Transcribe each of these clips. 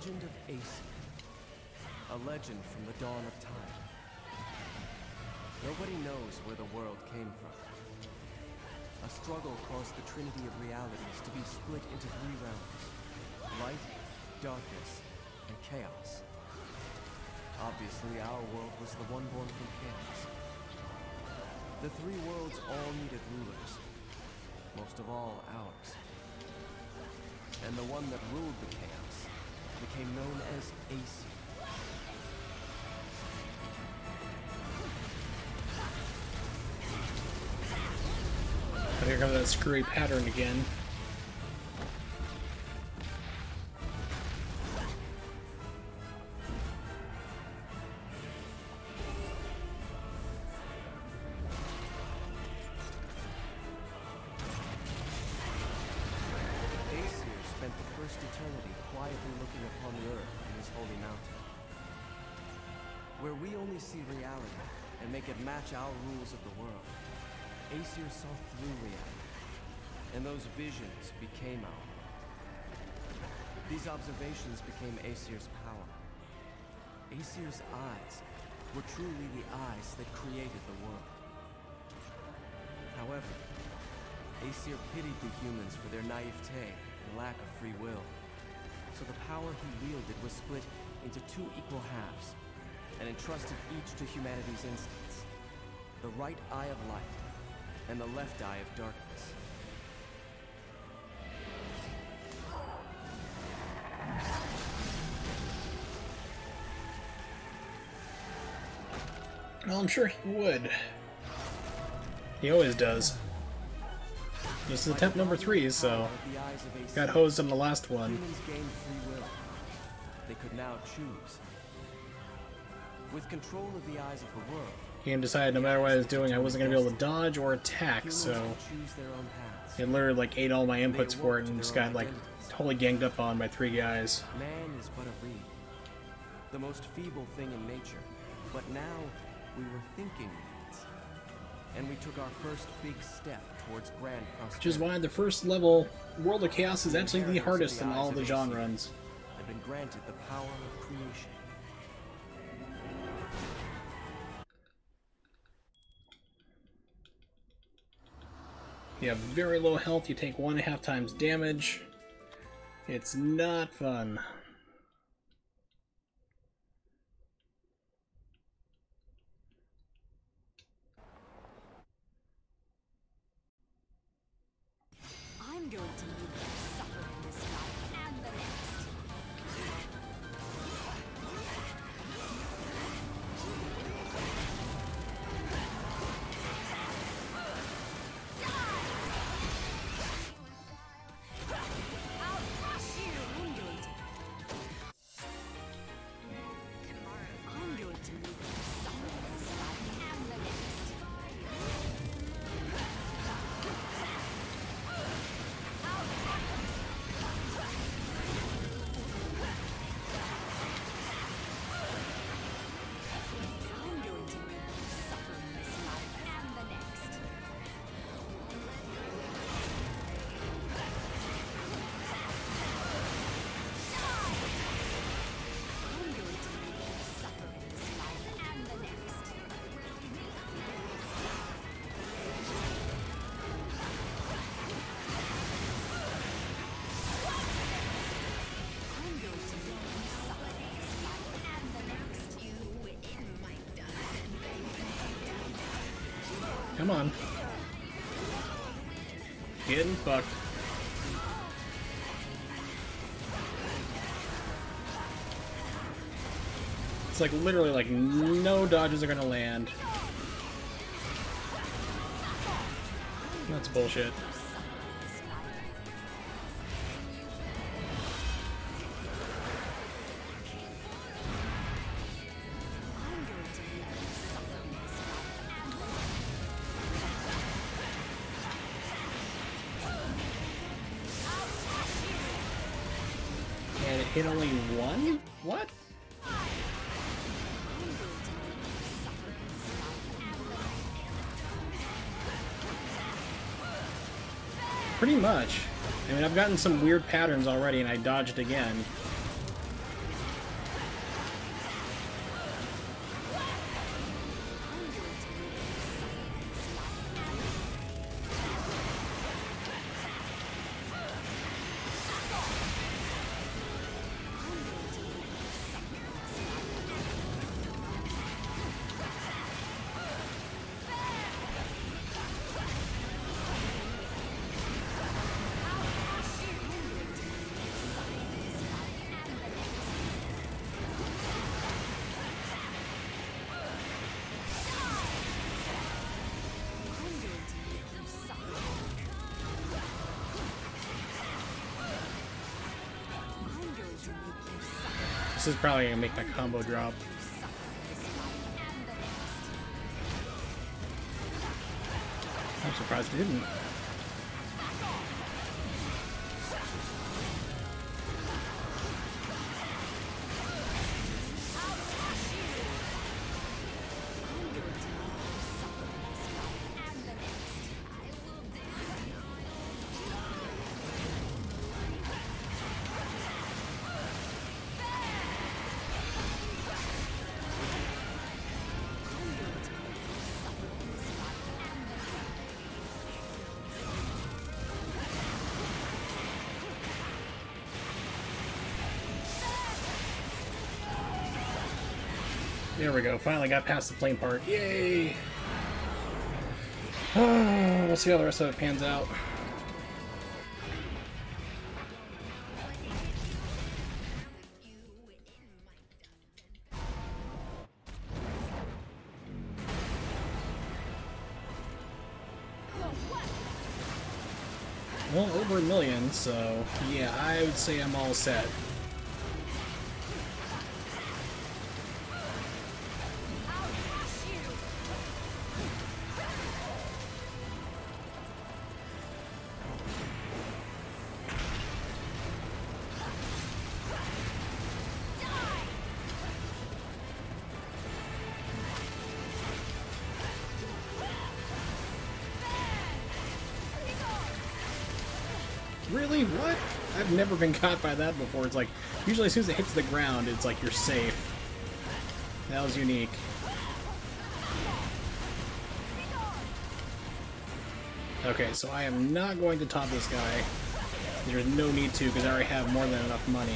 legend of Aesir. A legend from the dawn of time. Nobody knows where the world came from. A struggle caused the trinity of realities to be split into three realms: light, darkness, and chaos. Obviously, our world was the one born from chaos. The three worlds all needed rulers, most of all ours. And the one that ruled the chaos became known as Aesir. Here comes that screwy pattern again. Eternity quietly looking upon the earth in his holy mountain, where we only see reality and make it match our rules of the world. Aesir saw through reality, and those visions became our world. These observations became Aesir's power. Aesir's eyes were truly the eyes that created the world. However, Aesir pitied the humans for their naivete and lack of free will. So the power he wielded was split into two equal halves, and entrusted each to humanity's instincts: the right eye of light, and the left eye of darkness. Well, I'm sure he would. He always does. This is attempt number 3, so got hosed on the last one. Humans gained free will. They could now choose. With control of the eyes of the world, Game decided no matter what I was doing, I wasn't going to be able to dodge or attack, so it literally like ate all my inputs for it and just got like totally ganged up on by 3 guys. Man is but a reed, the most feeble thing in nature. But now we were thinking reeds, and we took our first big step towards grand prosperity. Which is why the first level, World of Chaos, is actually the hardest in all the genres. Have been granted the power of creation. You have very low health, you take 1.5 times damage. It's not fun. I'm going to make you suffer in this life and the next. I'll crush you! I'm going to make you suffer in this life and the next. I'm going to make you suffer in this life and the next. I'm going to make you suffer in this life and the next. I'm going to make you suffer in this life and the next. You in my Come on. Getting fucked. It's like literally like no dodges are gonna land. That's bullshit. I'm going to make you suffer in this life and the next. And it hit only 1? What? Pretty much. I mean, I've gotten some weird patterns already and I dodged again. This is probably gonna make my combo drop. I'm surprised it didn't. There we go, finally got past the plane part. Yay! We'll see how the rest of it pans out. Well, over 1 million, so yeah, I would say I'm all set. Really? What? I've never been caught by that before. It's like, usually as soon as it hits the ground, it's like you're safe. That was unique. Okay, so I am not going to taunt this guy. There's no need to, because I already have more than enough money.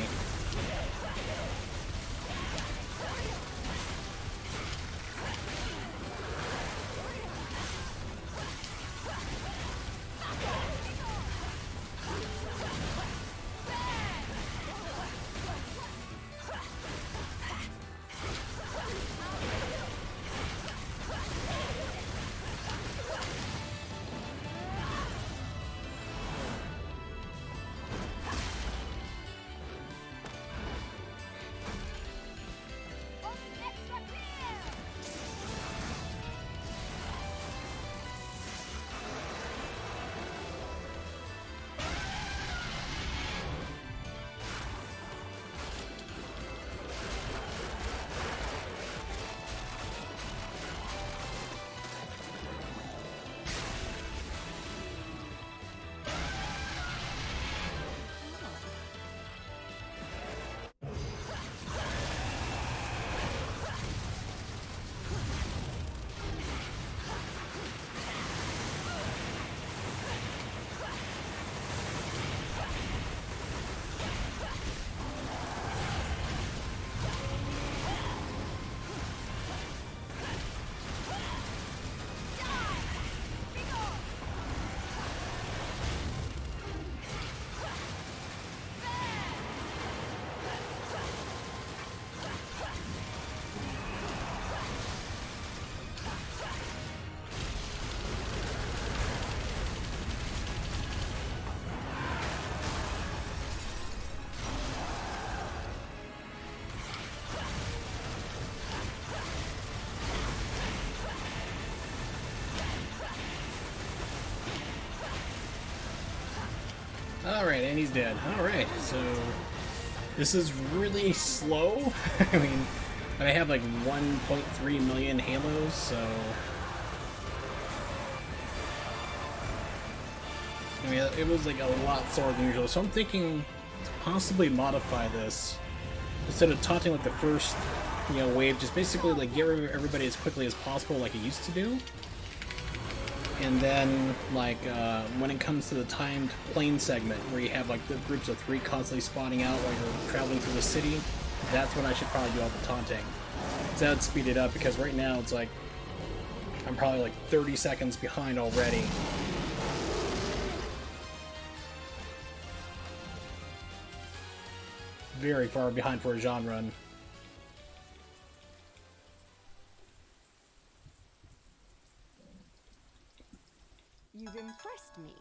Alright, and he's dead. Alright, so this is really slow. I mean, I have like 1.3 million halos, so I mean, it was like a lot slower than usual. So I'm thinking to possibly modify this. Instead of taunting with the first, wave, just basically like get rid of everybody as quickly as possible like it used to do. And then, like, when it comes to the timed plane segment, where you have, like, the groups of 3 constantly spawning out while you're traveling through the city, that's when I should probably do all the taunting. So that would speed it up, because right now it's like, I'm probably like 30 seconds behind already. Very far behind for a Jeanne run. You've impressed me.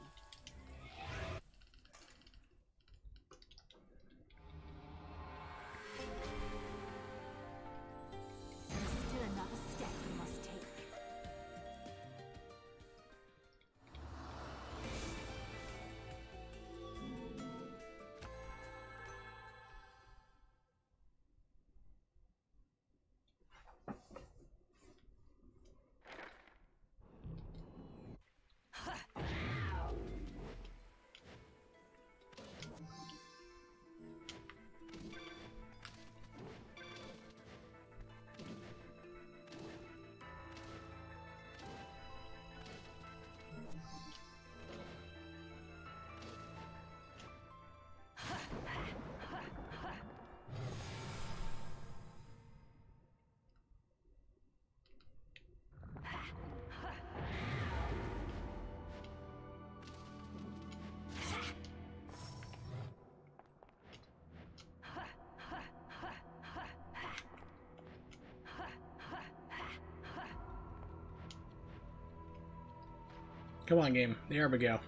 Come on, game. There we go.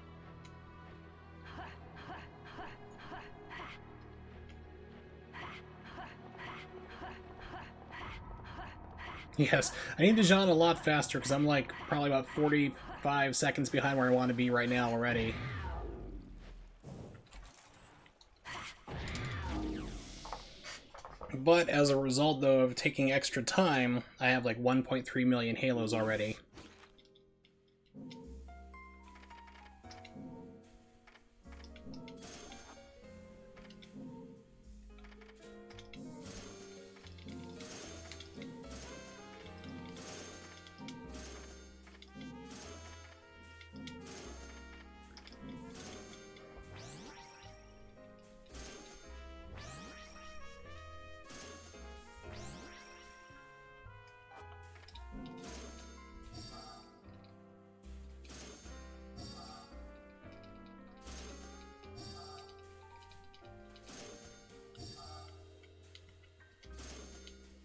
Yes, I need the Jeanne a lot faster because I'm like probably about 45 seconds behind where I want to be right now already. But as a result, though, of taking extra time, I have like 1.3 million Halos already.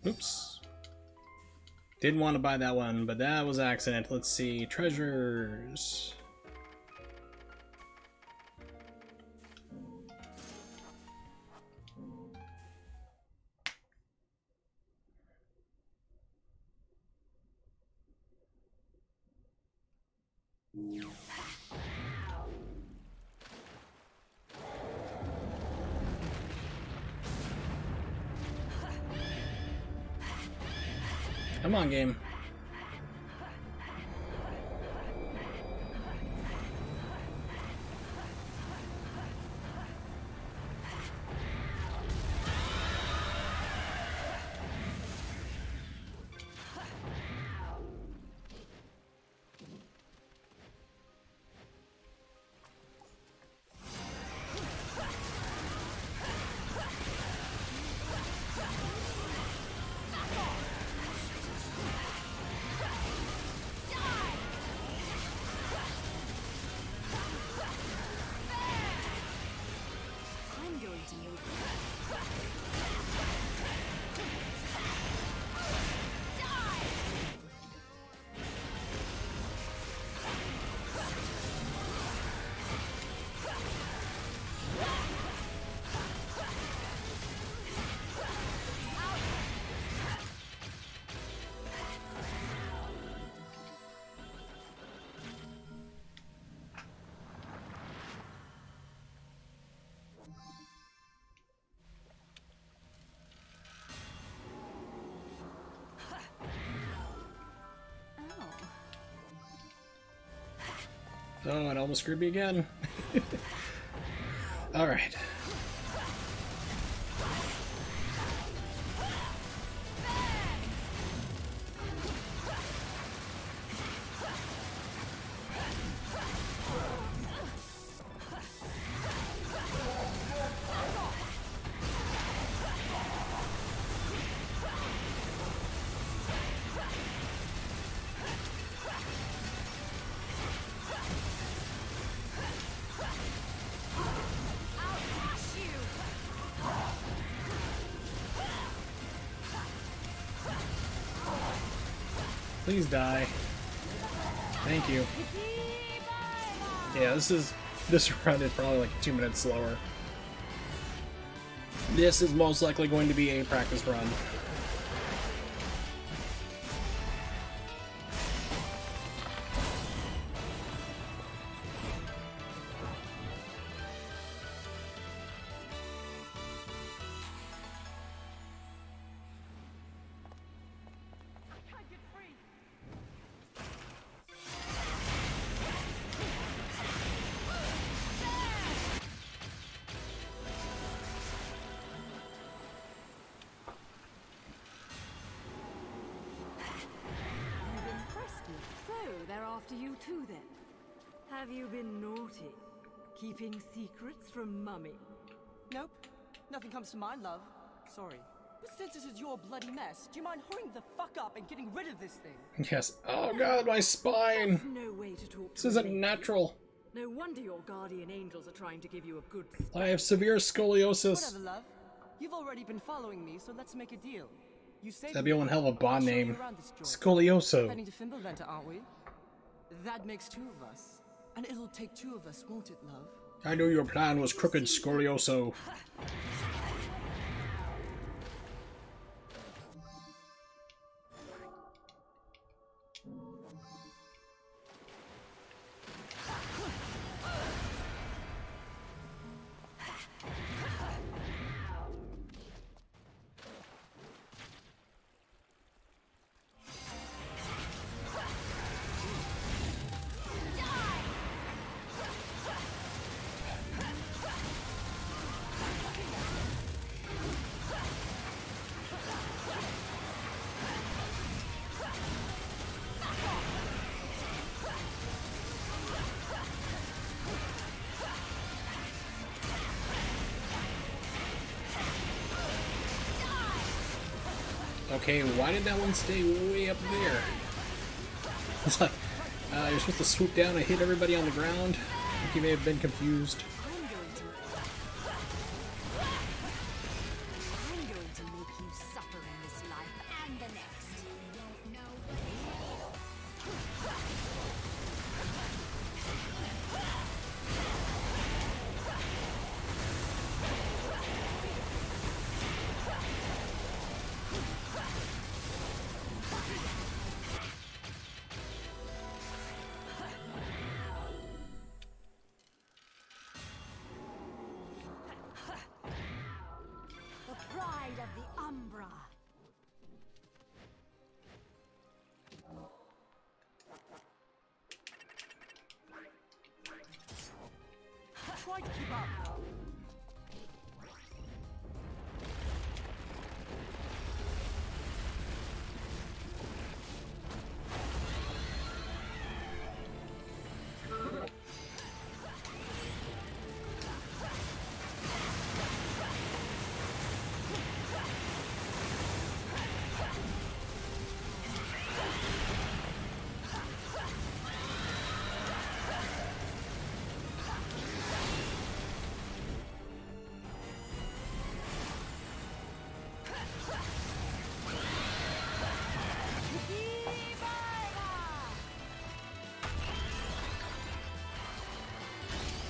Oops. Didn't want to buy that one, but that was an accident. Let's see. Treasures. Come on, game. Oh, it almost screwed me again. Alright. Please die. Thank you. Yeah, this run is probably like 2 minutes slower. This is most likely going to be a practice run. After you too, then. Have you been naughty? Keeping secrets from Mummy? Nope. Nothing comes to mind, love. Sorry. But since this is your bloody mess, do you mind hurrying the fuck up and getting rid of this thing? Yes. Oh god, my spine! That's no way to talk to This isn't natural. No wonder your guardian angels are trying to give you a good I have severe scoliosis. Whatever, love. You've already been following me, so let's make a deal. You say That'd be one hell of a bond name. Heading Scolioso. to Fimbulventer, aren't we? That makes two of us. And it'll take two of us, won't it, love? I knew your plan was crooked, Scorioso. Okay, why did that one stay way up there? It's like, you're supposed to swoop down and hit everybody on the ground. I think you may have been confused. I'm going to make you suffer in this life and the next. You don't know what the pride of the Umbra. Try to keep up.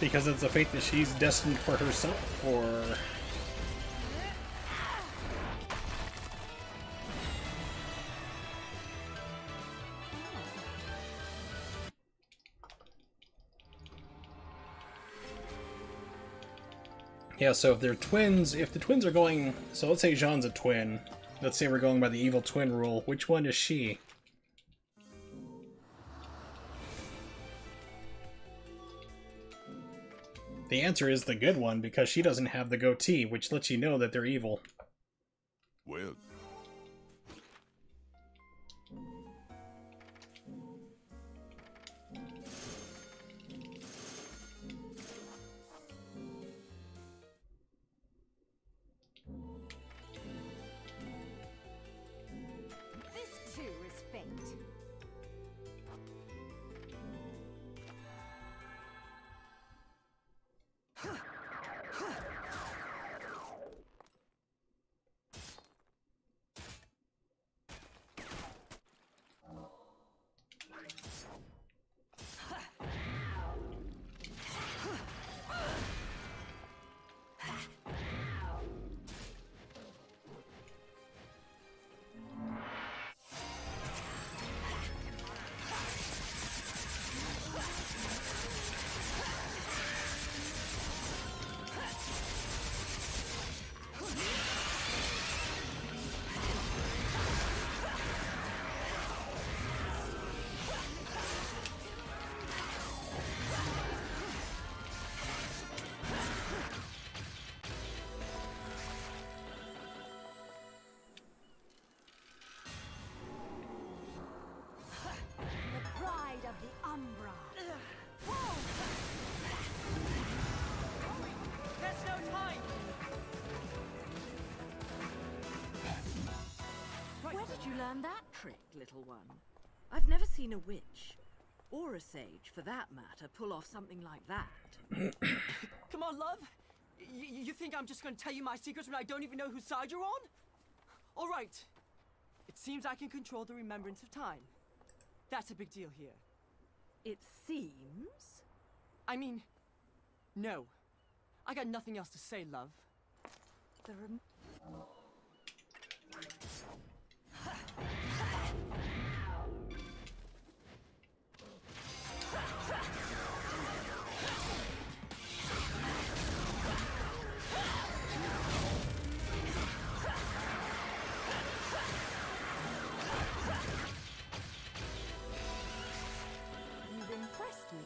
Because it's a fate that she's destined for herself, or... Yeah, so if they're twins, if the twins are going... So let's say Jeanne's a twin. Let's say we're going by the evil twin rule. Which one is she? The answer is the good one, because she doesn't have the goatee, which lets you know that they're evil. Well, This too is fate. The pride of the Umbra. There's no time! Where did you learn that trick, little one? I've never seen a witch, or a sage for that matter, pull off something like that. Come on, love. You think I'm just gonna tell you my secrets when I don't even know whose side you're on? All right. It seems I can control the remembrance of time. That's a big deal here. It seems? I mean, no. I got nothing else to say, love. The rem- You've impressed me.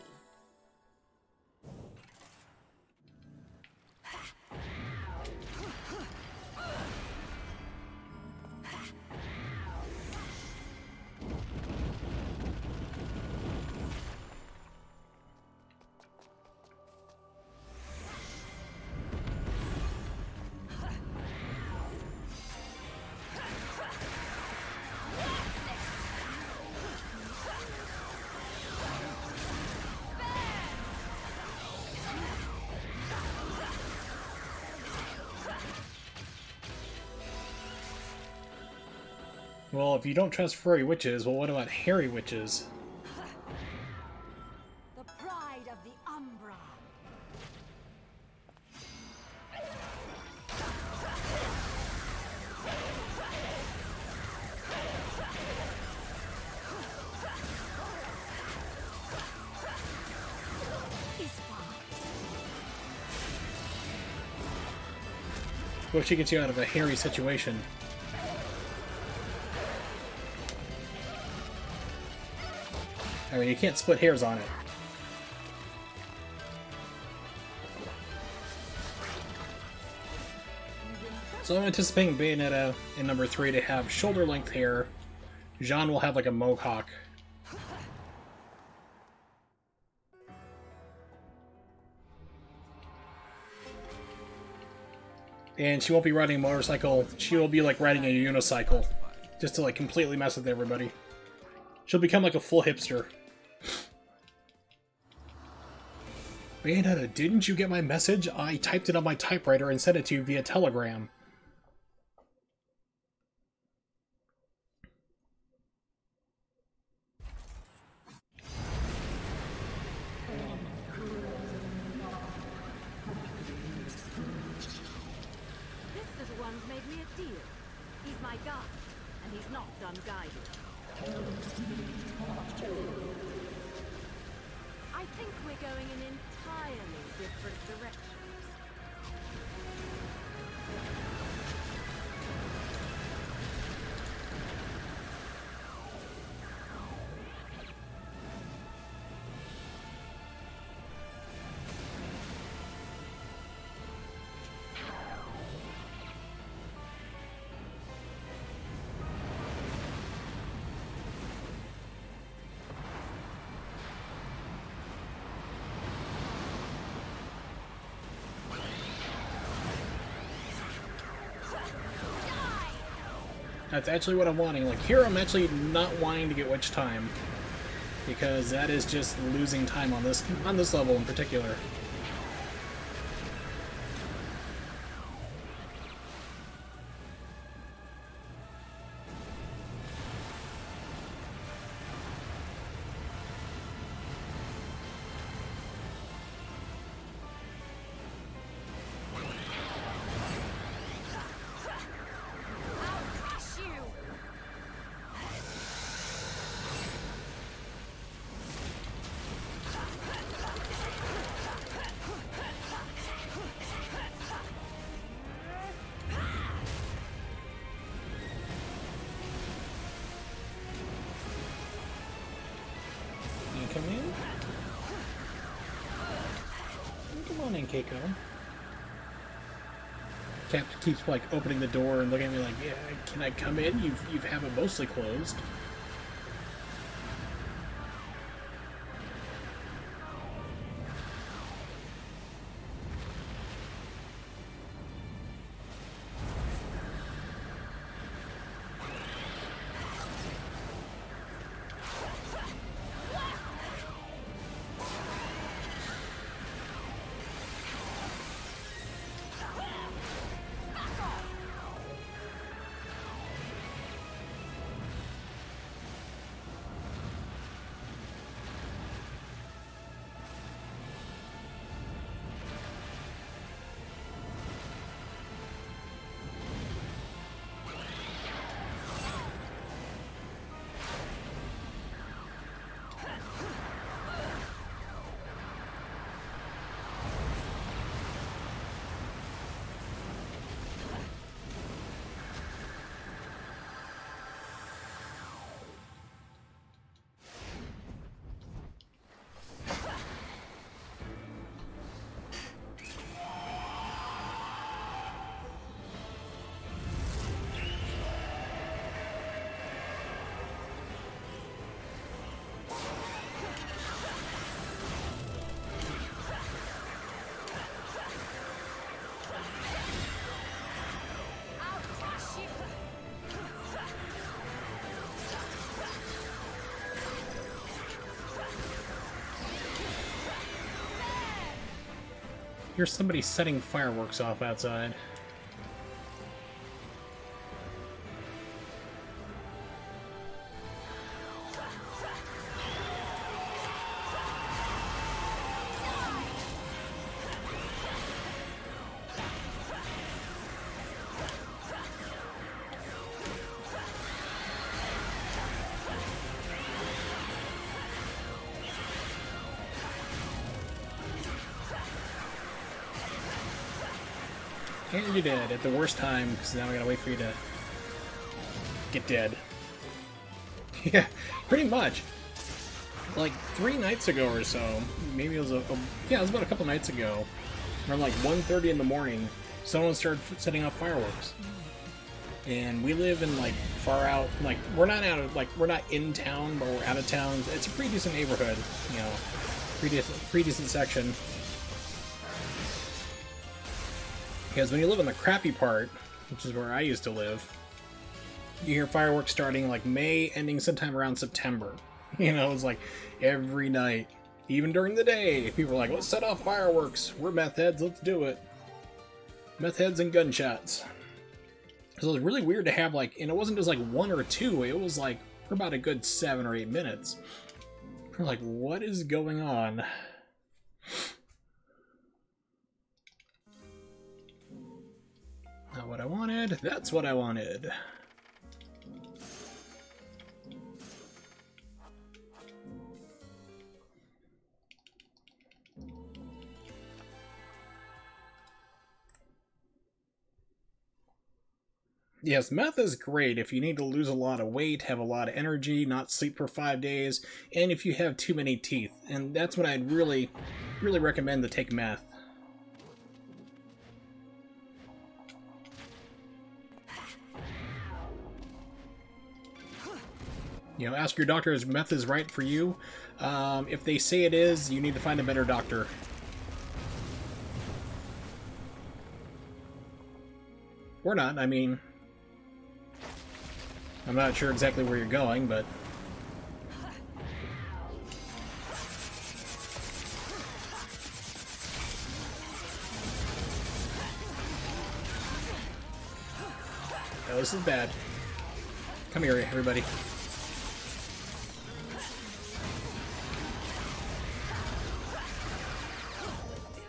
Well, if you don't trust furry witches, well, what about hairy witches? The pride of the Umbra. Well, she gets you out of a hairy situation. I mean, you can't split hairs on it. So I'm anticipating Bayonetta in number 3 to have shoulder-length hair. Jeanne will have like a mohawk. And she won't be riding a motorcycle, she will be like riding a unicycle. Just to like completely mess with everybody. She'll become like a full hipster. Bayonetta, didn't you get my message? I typed it on my typewriter and sent it to you via telegram. This little one's made me a deal. He's my guide, and he's not done guiding. I think we're going in entirely different directions. That's actually what I'm wanting. Like, here I'm actually not wanting to get witch time. Because that is just losing time on this level in particular. Come in. Come on in, Keiko. Cap keeps like opening the door and looking at me like, "Yeah, can I come in? You have it mostly closed." Here's somebody setting fireworks off outside. And you're dead at the worst time, because now I gotta wait for you to get dead. Yeah, pretty much. Like 3 nights ago or so, maybe it was yeah, it was about a couple nights ago, around like 1:30 in the morning, someone started setting off fireworks. And we live in like far out, like we're not in town, but we're out of town. It's a pretty decent neighborhood, you know, pretty decent section. Because when you live in the crappy part, which is where I used to live, you hear fireworks starting like May, ending sometime around September. You know, it's like every night, even during the day, people are like, let's set off fireworks. We're meth heads, let's do it. Meth heads and gunshots. So it was really weird to have like, and it wasn't just like 1 or 2, it was like for about a good 7 or 8 minutes. We're like, what is going on? Not what I wanted. That's what I wanted. Yes, meth is great if you need to lose a lot of weight, have a lot of energy, not sleep for 5 days, and if you have too many teeth. And that's when I'd really recommend to take meth. You know, ask your doctor if meth is right for you. If they say it is, you need to find a better doctor. Or not, I mean... I'm not sure exactly where you're going, but... Oh, this is bad. Come here, everybody.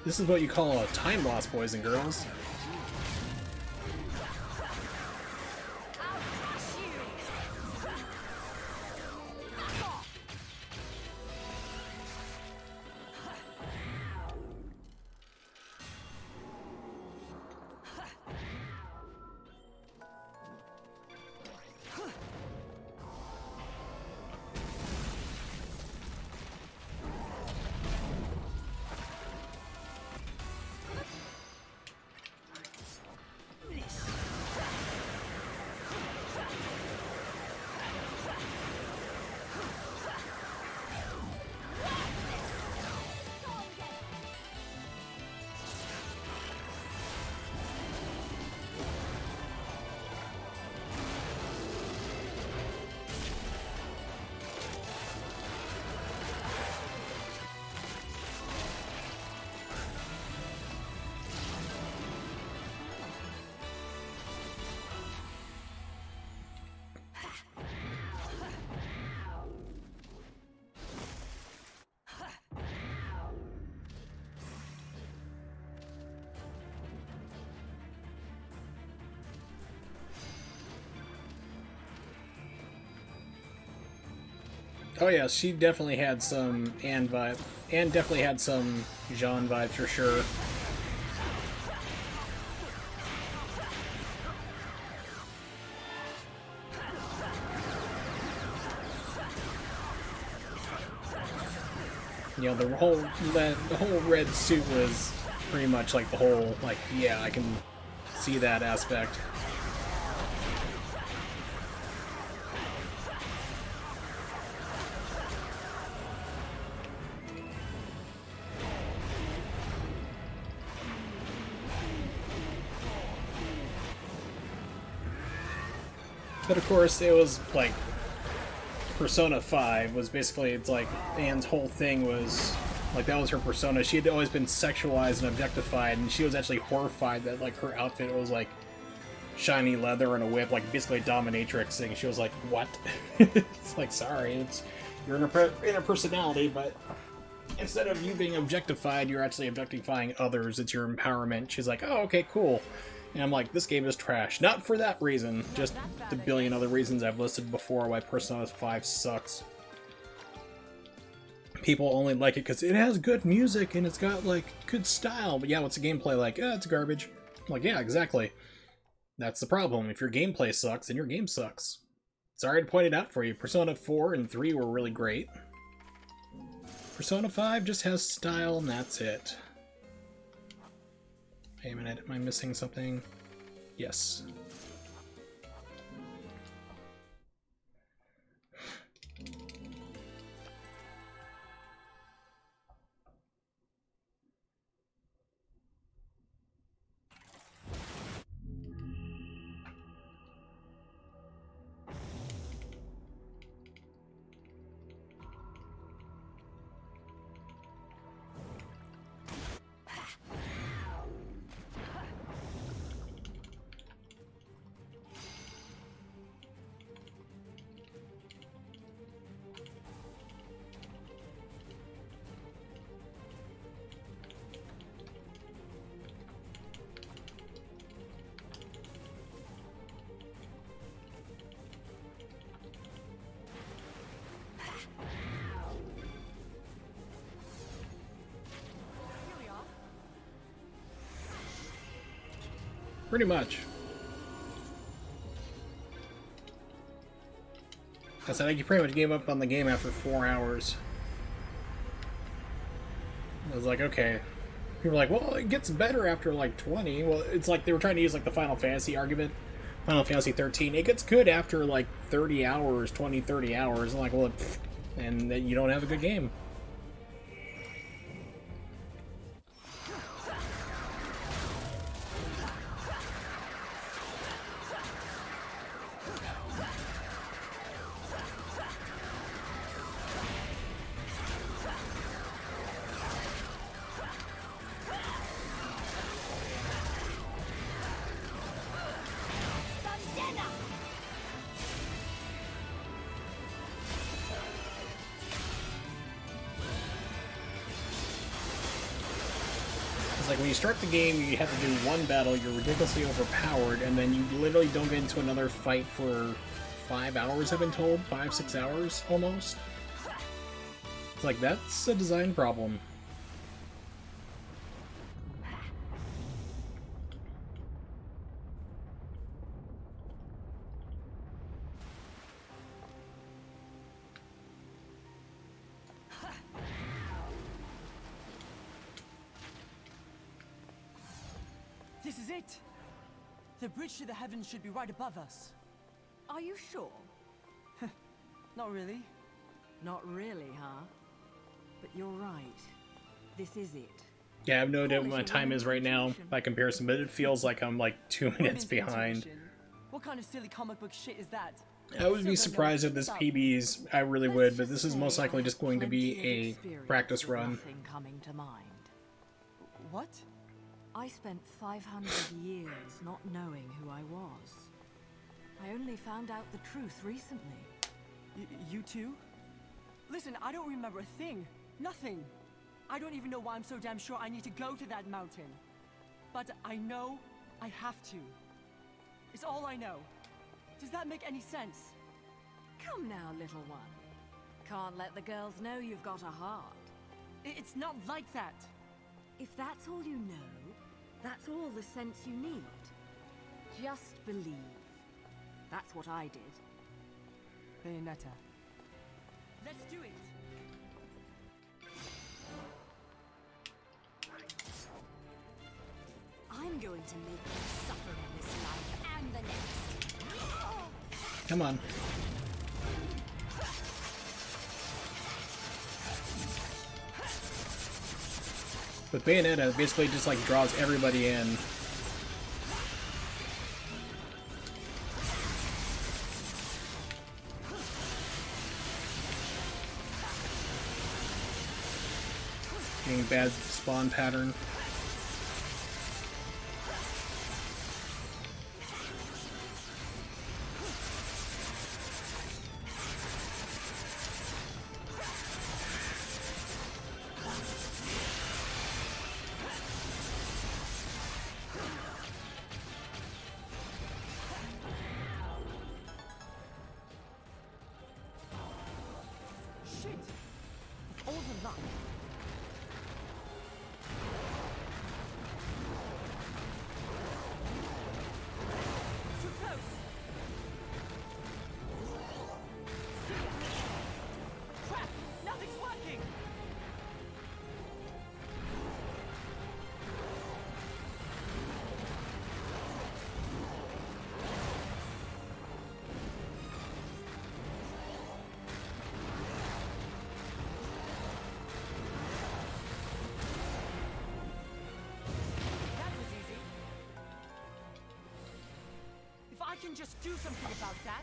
This is what you call a time loss, boys and girls. Oh yeah, she definitely had some Anne vibe, and definitely had some Jeanne vibes for sure. You know, the whole red suit was pretty much like the whole, like, yeah, I can see that aspect. But of course, it was like Persona 5 was basically, it's like Anne's whole thing was Like, that was her persona. She had always been sexualized and objectified, and she was actually horrified that, like, her outfit was, like, shiny leather and a whip, like, basically a dominatrix thing. She was like, what? It's like, sorry, it's your inner personality, but instead of you being objectified, you're actually objectifying others. It's your empowerment. She's like, oh, okay, cool. And I'm like, this game is trash. Not for that reason, just the billion other reasons I've listed before why Persona 5 sucks. People only like it because it has good music and it's got, like, good style. But yeah, what's the gameplay like? It's garbage. I'm like, yeah, exactly. That's the problem. If your gameplay sucks, then your game sucks. Sorry to point it out for you. Persona 4 and 3 were really great. Persona 5 just has style and that's it. Wait a minute, am I missing something? Yes. Pretty much. I said I pretty much gave up on the game after 4 hours. I was like, okay. People were like, well, it gets better after like 20. Well, it's like they were trying to use like the Final Fantasy argument. Final Fantasy 13. It gets good after like 30 hours, 20, 30 hours. I'm like, well, and then you don't have a good game. Like, when you start the game, you have to do one battle, you're ridiculously overpowered, and then you literally don't get into another fight for 5 hours, I've been told? 5, 6 hours, almost? It's like, that's a design problem. This is it! The bridge to the heavens should be right above us. Are you sure? Not really. Not really, huh? But you're right. This is it. Yeah, I have no idea what my time is right now by comparison, but it feels like I'm like 2 minutes behind. Intuition? What kind of silly comic book shit is that? I would be surprised if this PB's, I really would, but this is most likely just going to be a practice run. Nothing coming to mind. What? I spent 500 years not knowing who I was. I only found out the truth recently. You too? Listen, I don't remember a thing. Nothing. I don't even know why I'm so damn sure I need to go to that mountain. But I know I have to. It's all I know. Does that make any sense? Come now, little one. Can't let the girls know you've got a heart. It's not like that. If that's all you know, that's all the sense you need. Just believe. That's what I did. Bayonetta. Let's do it! I'm going to make you suffer in this life and the next. Come on. With Bayonetta, it basically just like draws everybody in. getting bad spawn pattern. Shit! Of all the luck. Too close. Crap! Nothing's working. That was easy. If I can just do something about that.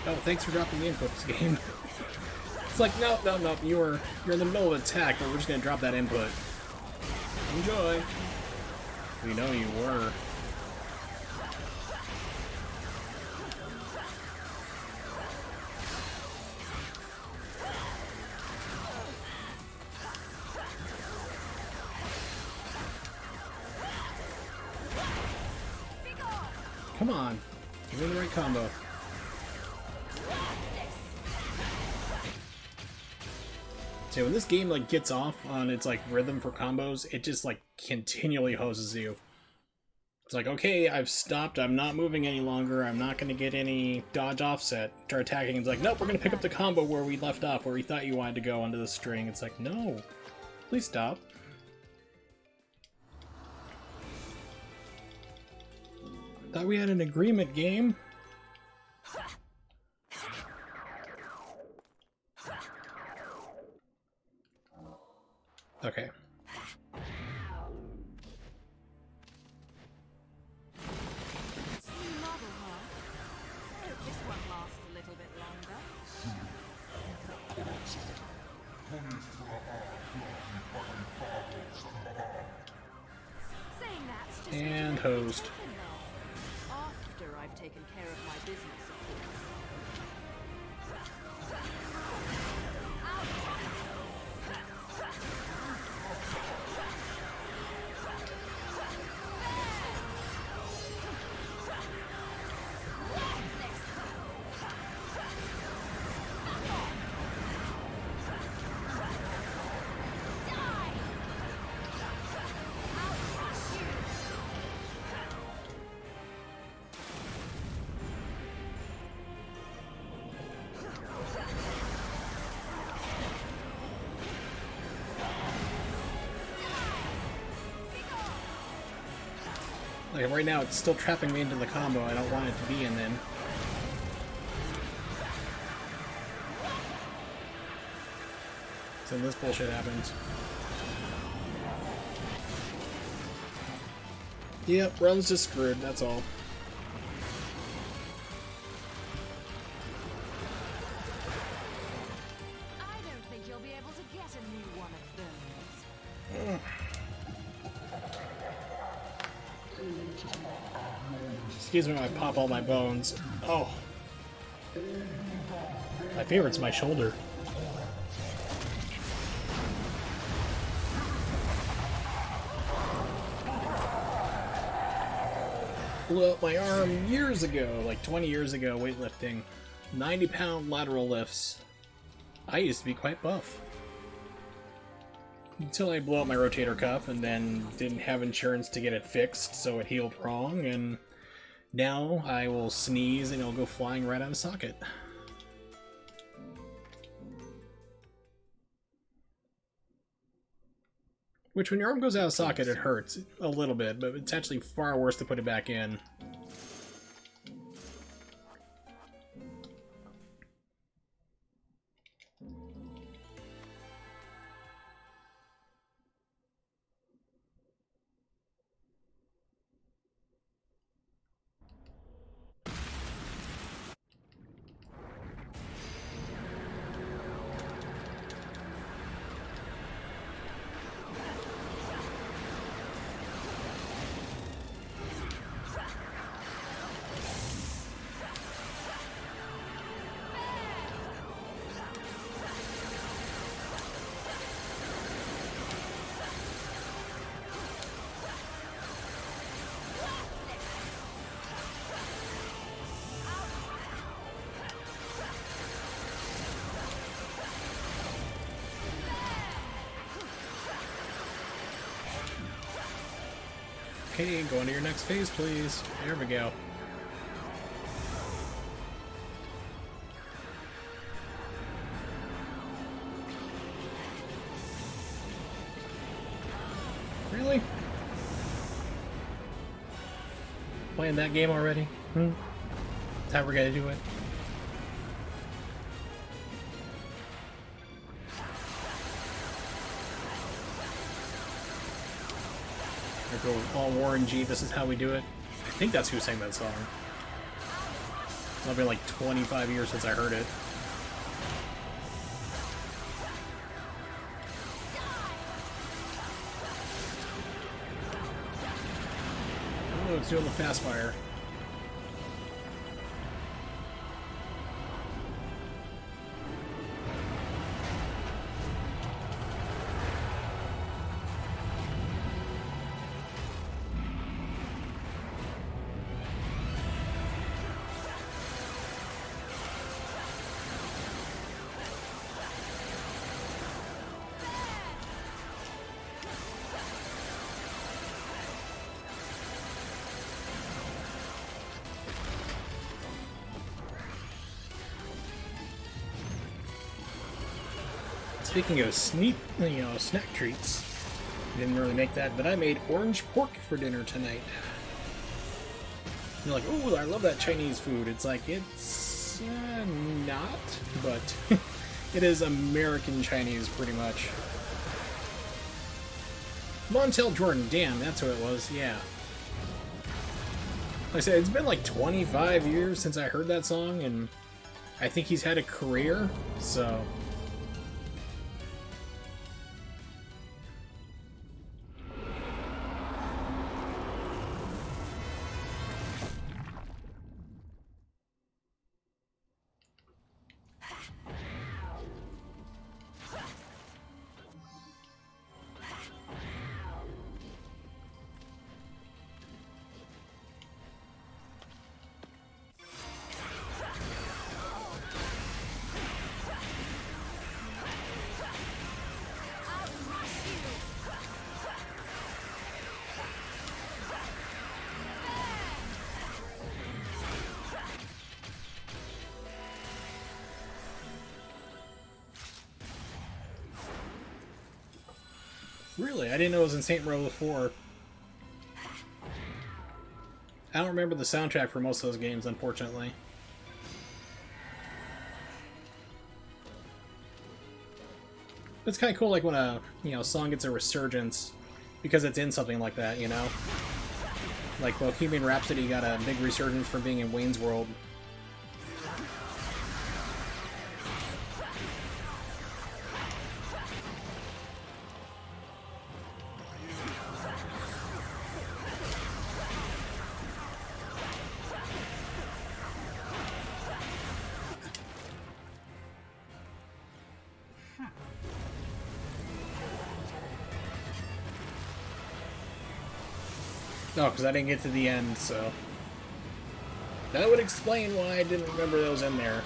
Oh, thanks for dropping the input this game. It's like, no, you're in the middle of attack, but we're just gonna drop that input. Enjoy. We know you were. Come on, give me the right combo. So when this game like gets off on its like rhythm for combos, it just like continually hoses you. It's like, okay, I've stopped, I'm not moving any longer, I'm not gonna get any dodge offset. Start attacking, it's like, nope, we're gonna pick up the combo where we left off, where we thought you wanted to go onto the string. It's like, no, please stop. Thought we had an agreement, game. Okay. New model, huh? Hope this one lasts a little bit longer. Saying that's just And hosed. after I've taken care of my business, of course. Like right now, it's still trapping me into the combo I don't want it to be in then. So this bullshit happens. Yep, run's just screwed, that's all. I don't think you'll be able to get a new one of those. Excuse me when I pop all my bones. Oh. My favorite's my shoulder. Blew up my arm years ago, like 20 years ago, weightlifting. 90-pound lateral lifts. I used to be quite buff. Until I blew up my rotator cuff and then didn't have insurance to get it fixed, so it healed wrong, and now I will sneeze and it'll go flying right out of socket. Which, when your arm goes out of socket, it hurts a little bit, but it's actually far worse to put it back in. Okay, go into your next phase, please. There we go. Really? Playing that game already? That's how we're gonna do it. I go all Warren G, this is how we do it. I think that's who sang that song. It's been like 25 years since I heard it. Oh, it's doing the fast fire. Speaking of snack treats, didn't really make that, but I made orange pork for dinner tonight. You're like, oh, I love that Chinese food. It's like, it's not, but it is American Chinese pretty much. Montel Jordan, damn, that's who it was, yeah. Like I said, it's been like 25 years since I heard that song, and I think he's had a career, so... Really? I didn't know it was in Saint Row 4. I don't remember the soundtrack for most of those games, unfortunately. It's kind of cool, like when a song gets a resurgence because it's in something like that, you know. Like Bohemian Rhapsody got a big resurgence from being in Wayne's World. No, because I didn't get to the end, so... That would explain why I didn't remember those in there.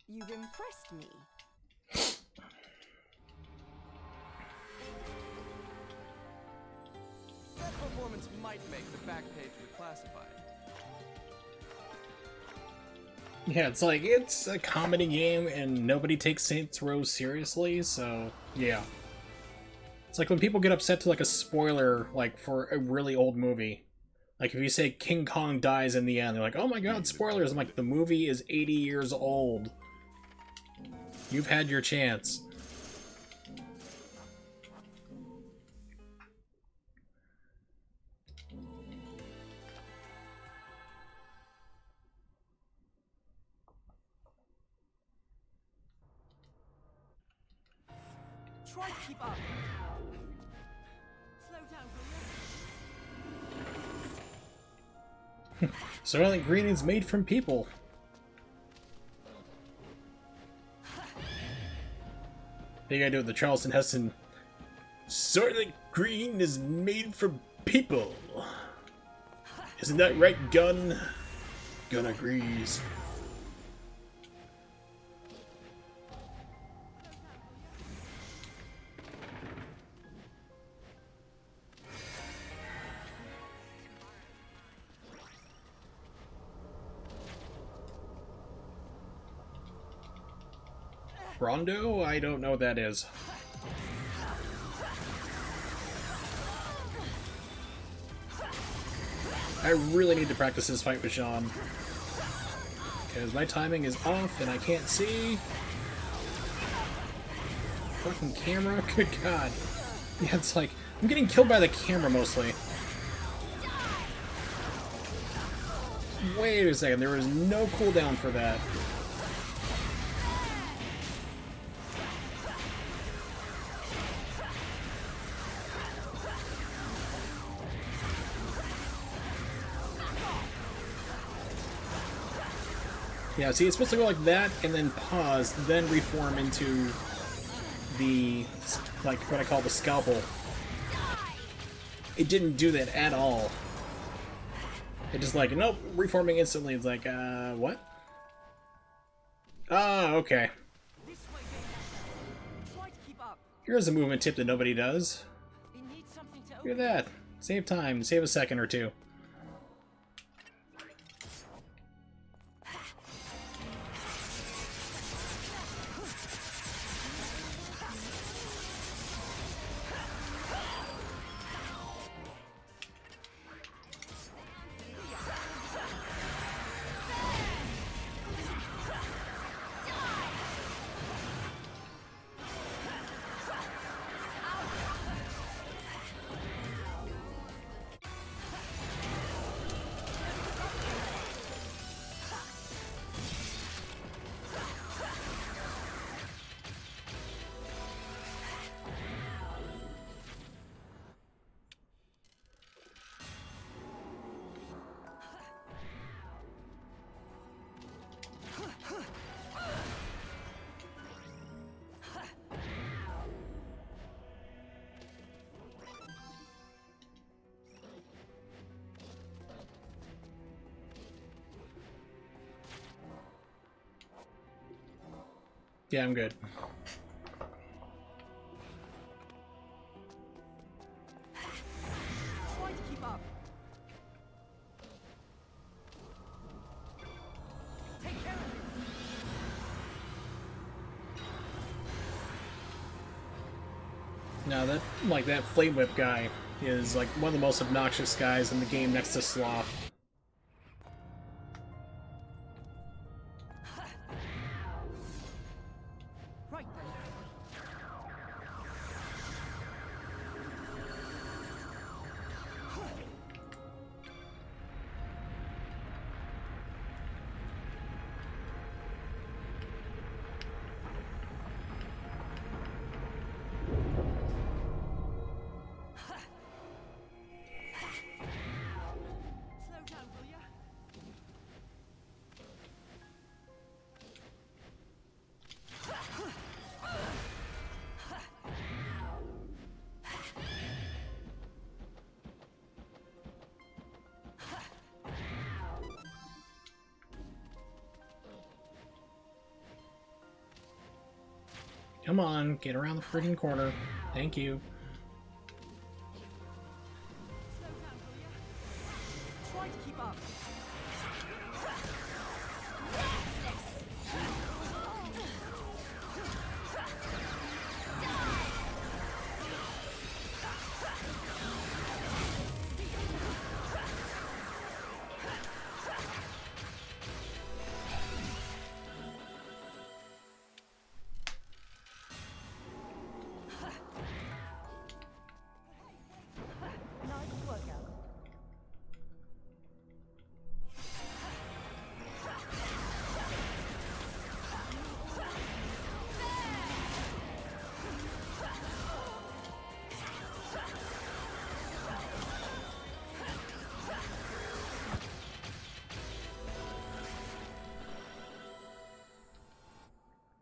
You've impressed me. That performance might make the back page of the classified. Yeah, it's like, it's a comedy game and nobody takes Saints Row seriously, so yeah. It's like when people get upset to like a spoiler, like for a really old movie. Like if you say King Kong dies in the end, they're like, oh my god, spoilers. I'm like, the movie is 80 years old. You've had your chance. Try to keep up. Slow down, So I think green is made from people. You gotta do it the Charleston Heston. Soylent Green is made for people. Isn't that right, Gun? Gun agrees. Rondo? I don't know what that is. I really need to practice this fight with Jeanne. Because my timing is off and I can't see. Fucking camera? Good god. Yeah, it's like, I'm getting killed by the camera mostly. Wait a second, there was no cooldown for that. Yeah, see, it's supposed to go like that, and then pause, then reform into the, like, what I call the scalpel. It didn't do that at all. It just like, nope, reforming instantly. It's like, what? Ah, okay. This way, Bayonetta. Try to keep up. Here's a movement tip that nobody does. It needs something to Look open. at that. Save time, save a second or two. Yeah, I'm good. Try to keep up. Take care of it. Now that, like, that Flame Whip guy is, like, one of the most obnoxious guys in the game next to Sloth. Right then. Slow down, will ya? Come on, get around the freaking corner. Thank you. Slow down, will ya? Try to keep up. Nice workout.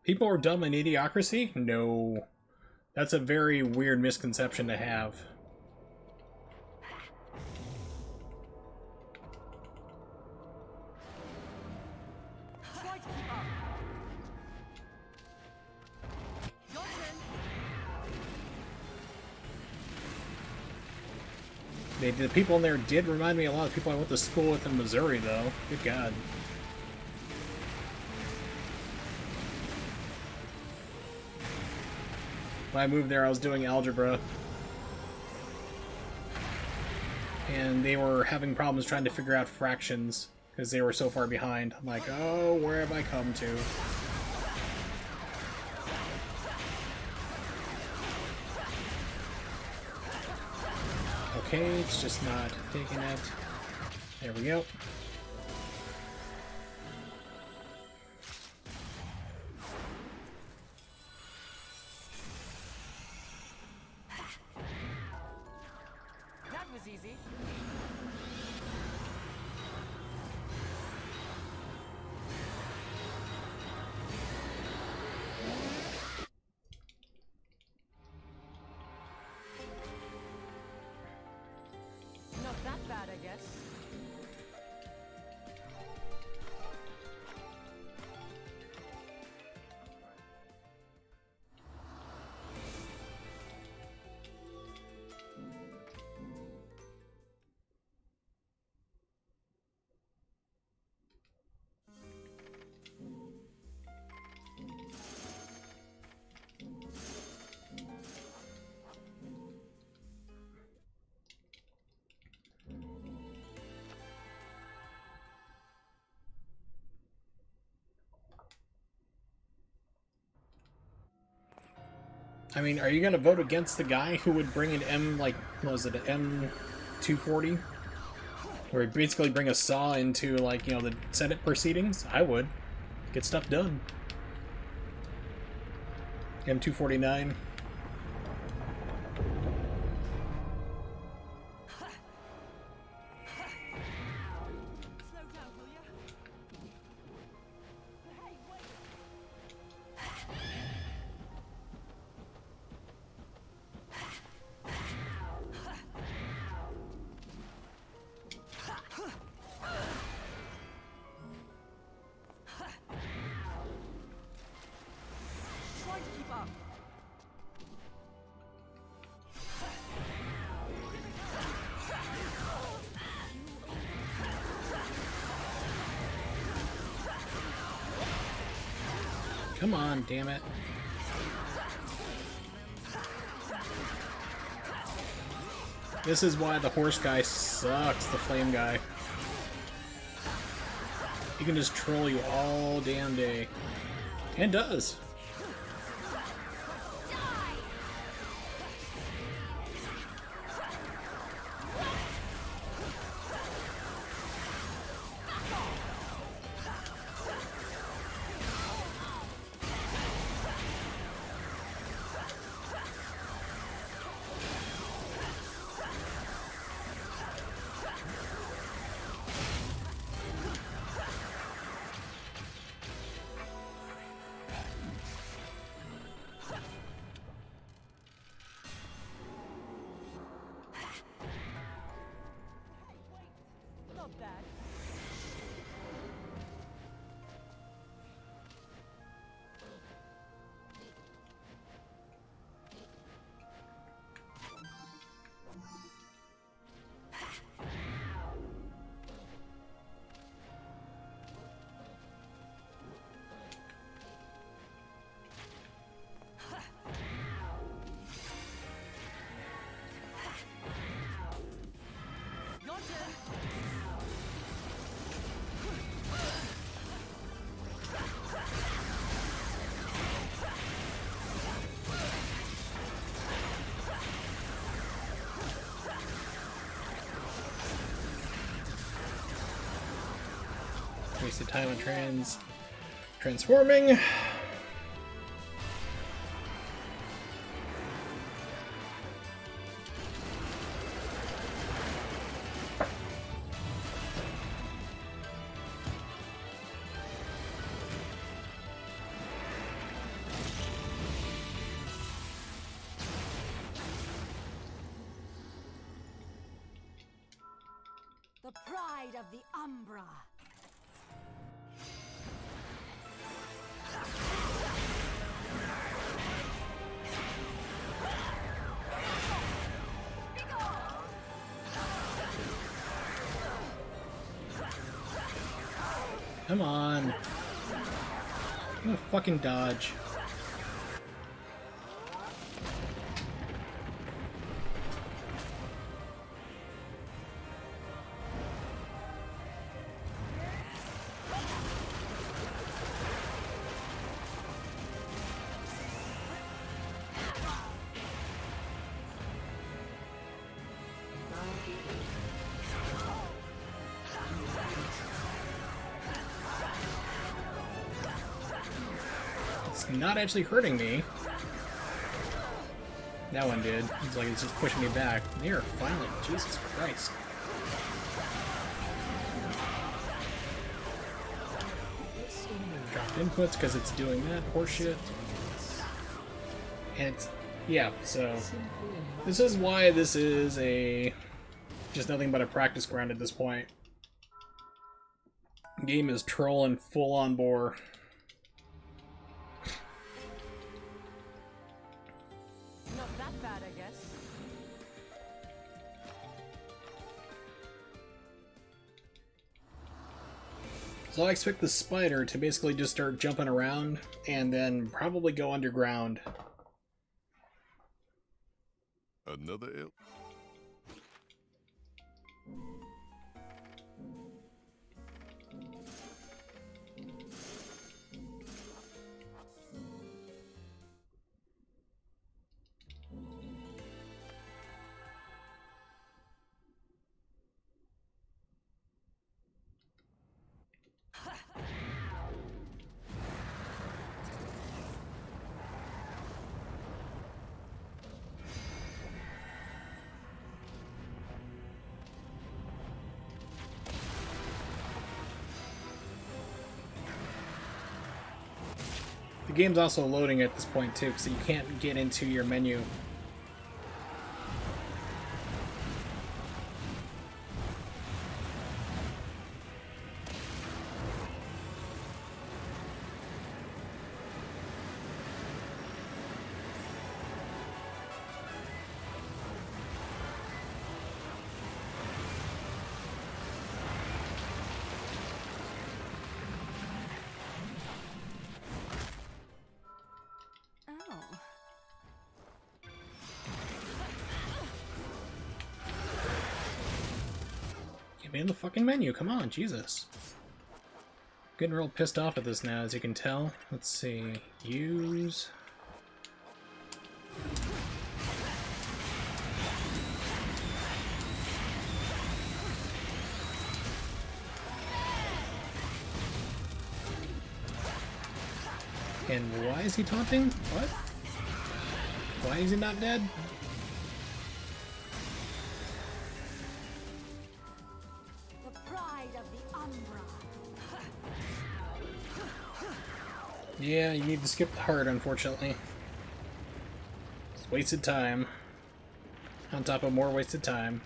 People are dumb in Idiocracy? No. That's a very weird misconception to have. Try to keep up. Your turn. The people in there did remind me a lot of people I went to school with in Missouri, though. Good God. When I moved there, I was doing algebra. And they were having problems trying to figure out fractions because they were so far behind. I'm like, oh, where have I come to? Okay, it's just not taking it. There we go. That was easy. Not that bad, I guess. I mean, are you gonna vote against the guy who would bring an M, like, what was it, an M240? Where he'd basically bring a saw into, like, you know, the Senate proceedings? I would. Get stuff done. M249. Slow down, will ya? Hey, wait! Try to keep up. Come on, damn it. This is why the horse guy sucks, the flame guy. He can just troll you all damn day. And does. Not bad. Your turn. Wasted time on transforming. pride of the Umbra. Come on. I'm gonna fucking dodge. It's not actually hurting me. That one did. It's like it's just pushing me back. They are finally, Jesus Christ. Dropped inputs because it's doing that horseshit. And it's, yeah, so this is why this is just nothing but a practice ground at this point. Game is trolling full on bore. Not that bad, I guess. So I expect the spider to basically just start jumping around and then probably go underground. Another L. The game's also loading at this point too, so you can't get into your menu. Oh. Get me in the fucking menu, come on, Jesus. Getting real pissed off at this now, as you can tell. Let's see. Use. And why is he taunting? What? Why is he not dead? The pride of the Umbra. Yeah, you need to skip the heart, unfortunately. It's wasted time. On top of more wasted time.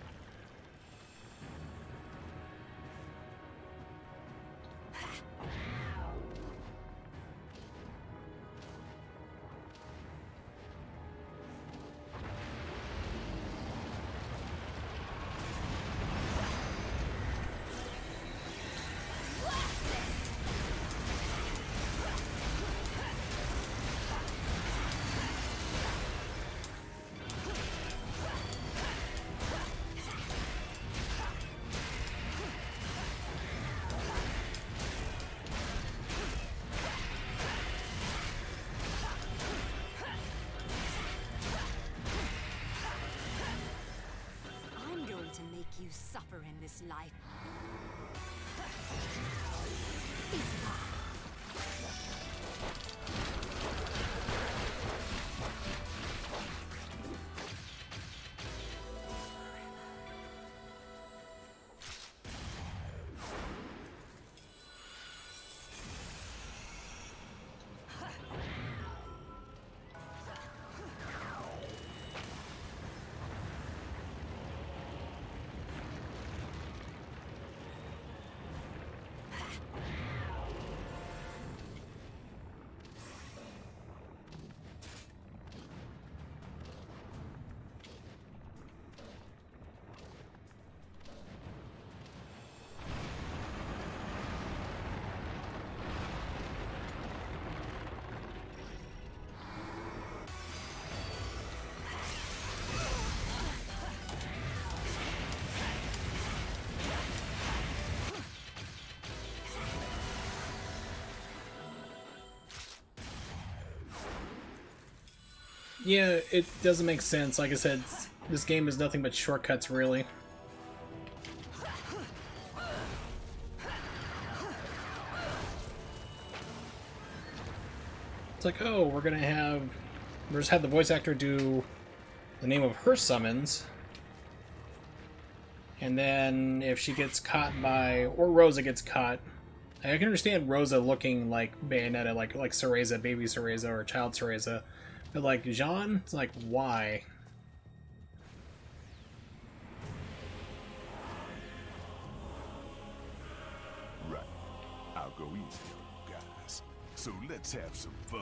I'm going to make you suffer in this life. Yeah, it doesn't make sense. Like I said, this game is nothing but shortcuts, really. It's like, oh, we're just have the voice actor do the name of her summons. And then if she gets caught by, or Rosa gets caught, I can understand Rosa looking like Bayonetta, like Cereza, baby Cereza, or child Cereza. But like Jeanne, it's like, why? Right. I'll go easy on you guys. So let's have some fun.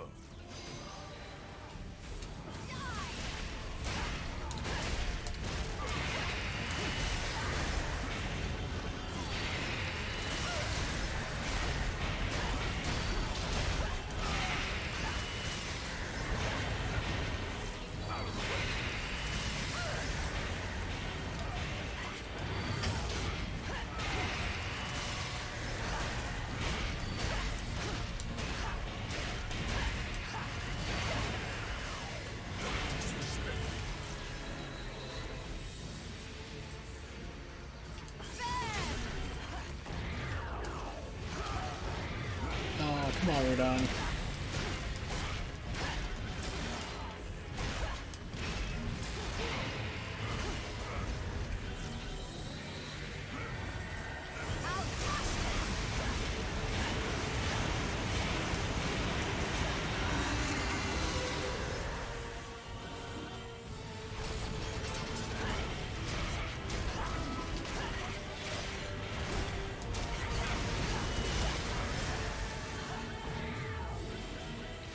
Oh, come on, we're done.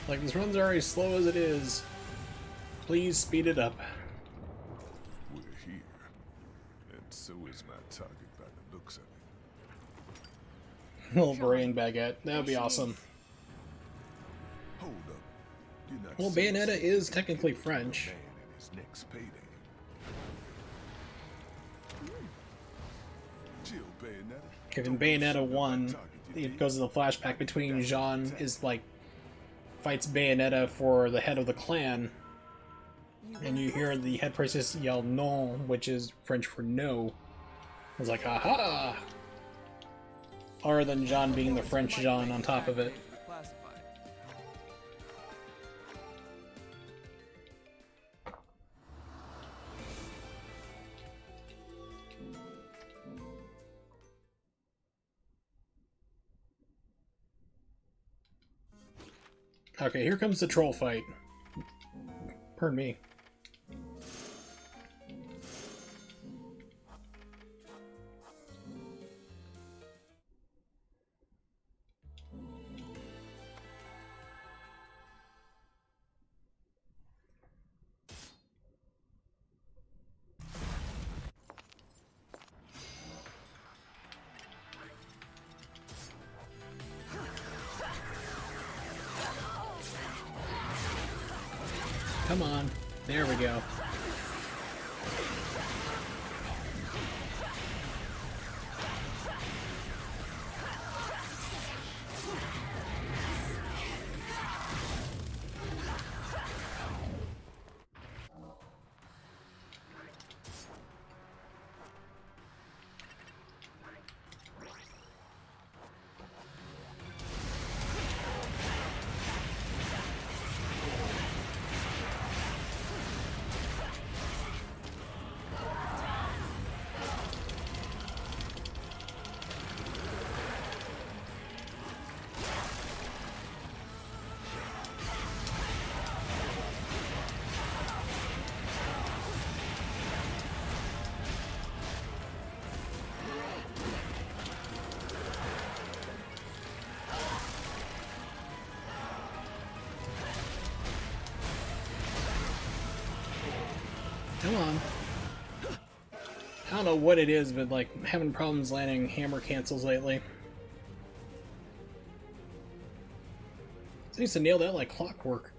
Like, this run's already slow as it is. Please speed it up. We're here. And so is my target by the looks of it. Little brain baguette. That would be There she awesome. is. Hold up. You're not Well, serious. Bayonetta is technically French. Man and his next payday. Chill, Bayonetta. If in Bayonetta 1, it goes to the flashback between Jeanne fights Bayonetta for the head of the clan, and you hear the head priestess yell "non," which is French for no. It's like, aha! Other than Jeanne being the French Jeanne on top of it. Okay, here comes the troll fight. Pardon me. Come on. There we go. Come on. I don't know what it is, but like, I'm having problems landing hammer cancels lately. It needs to nail that like clockwork.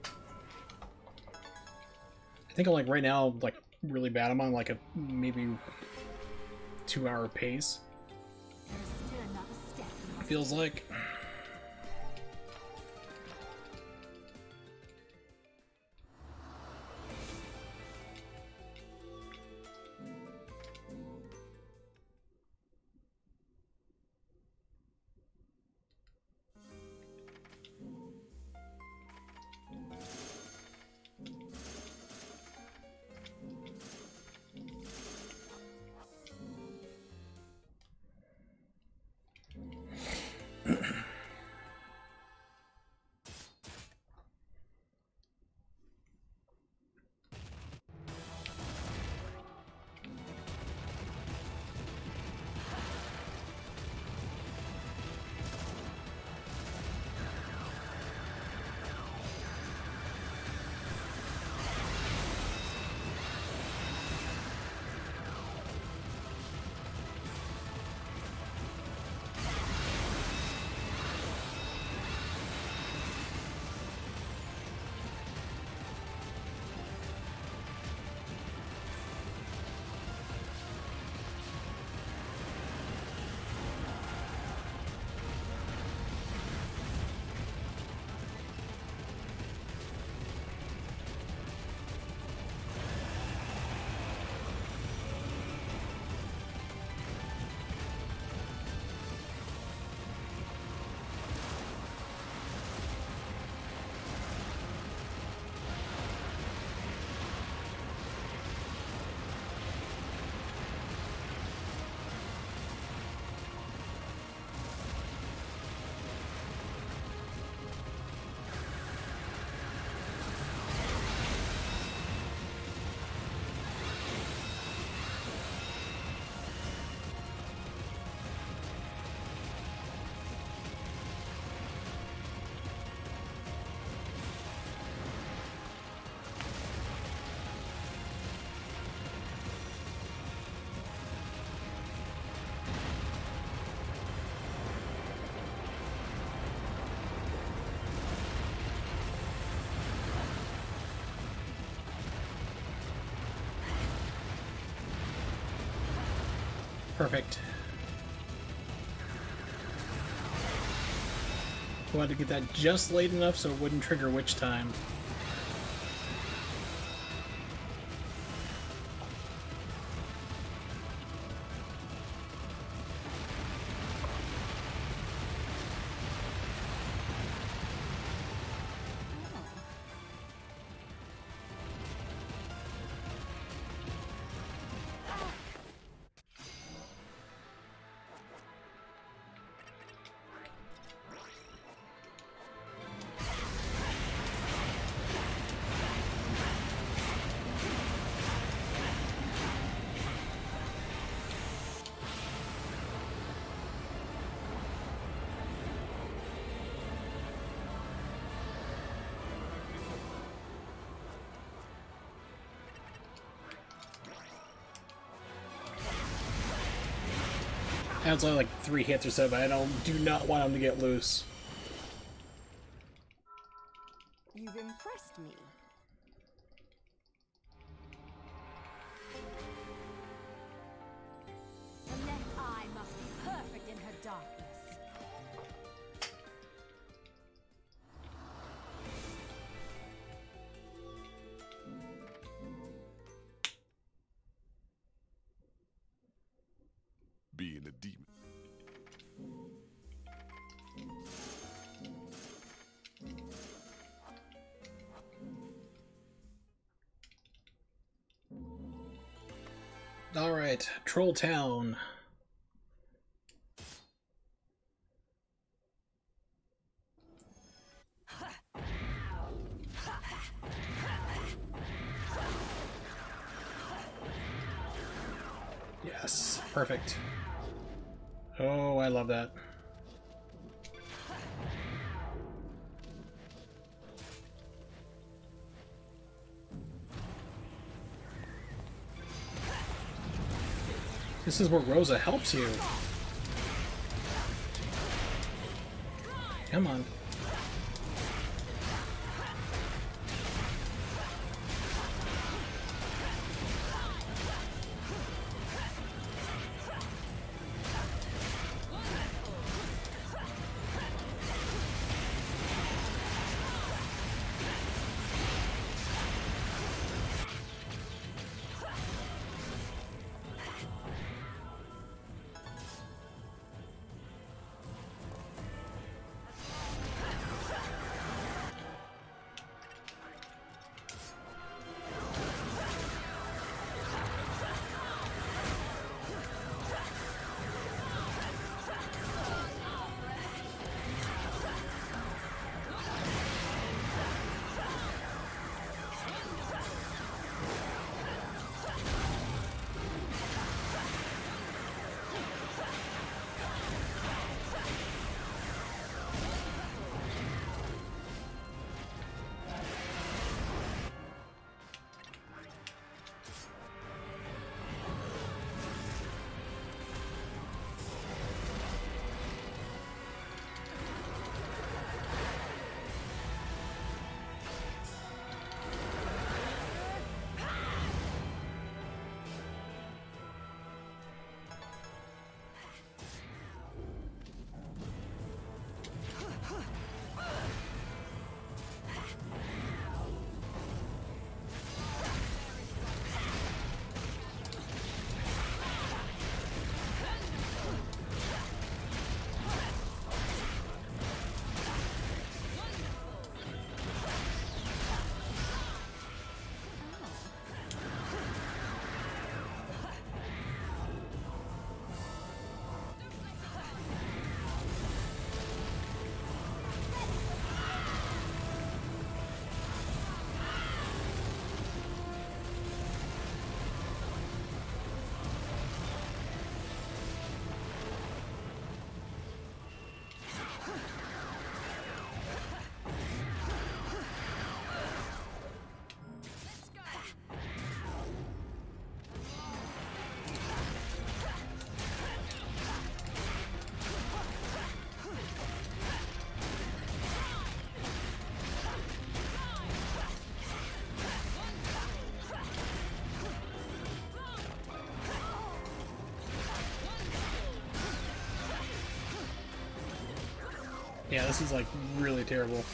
I think I'm like right now, like really bad. I'm on like a maybe 2-hour pace. There's still another step. Feels like. Perfect. Wanted to get that just late enough so it wouldn't trigger witch time. That's only like 3 hits or so, but I do not want him to get loose. You've impressed me. The left eye must be perfect in her darkness. Being a demon. Alright, Troll Town. Yes, perfect. Oh, I love that. This is where Rosa helps you. Come on. Yeah, this is like really terrible.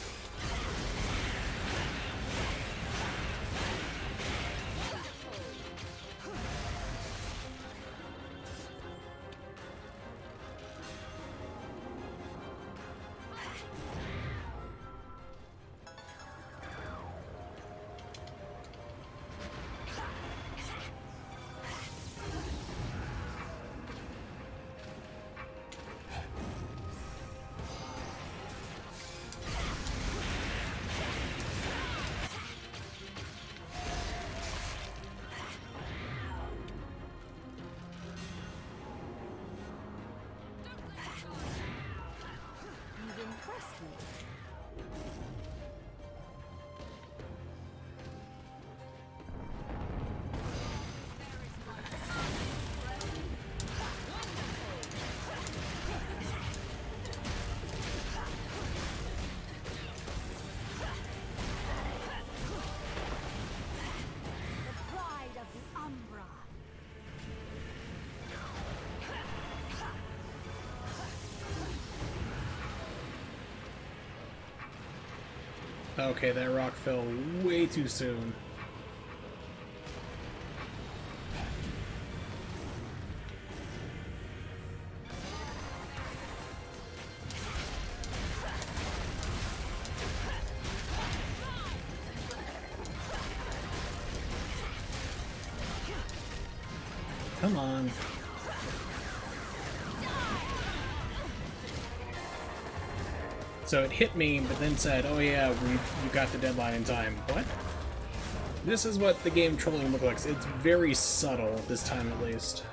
You've impressed me. The pride of the Umbra. Okay, that rock fell way too soon. Come on. So it hit me, but then said, oh yeah, you got the deadline in time. What? This is what the game trolling looks like. It's very subtle, this time at least.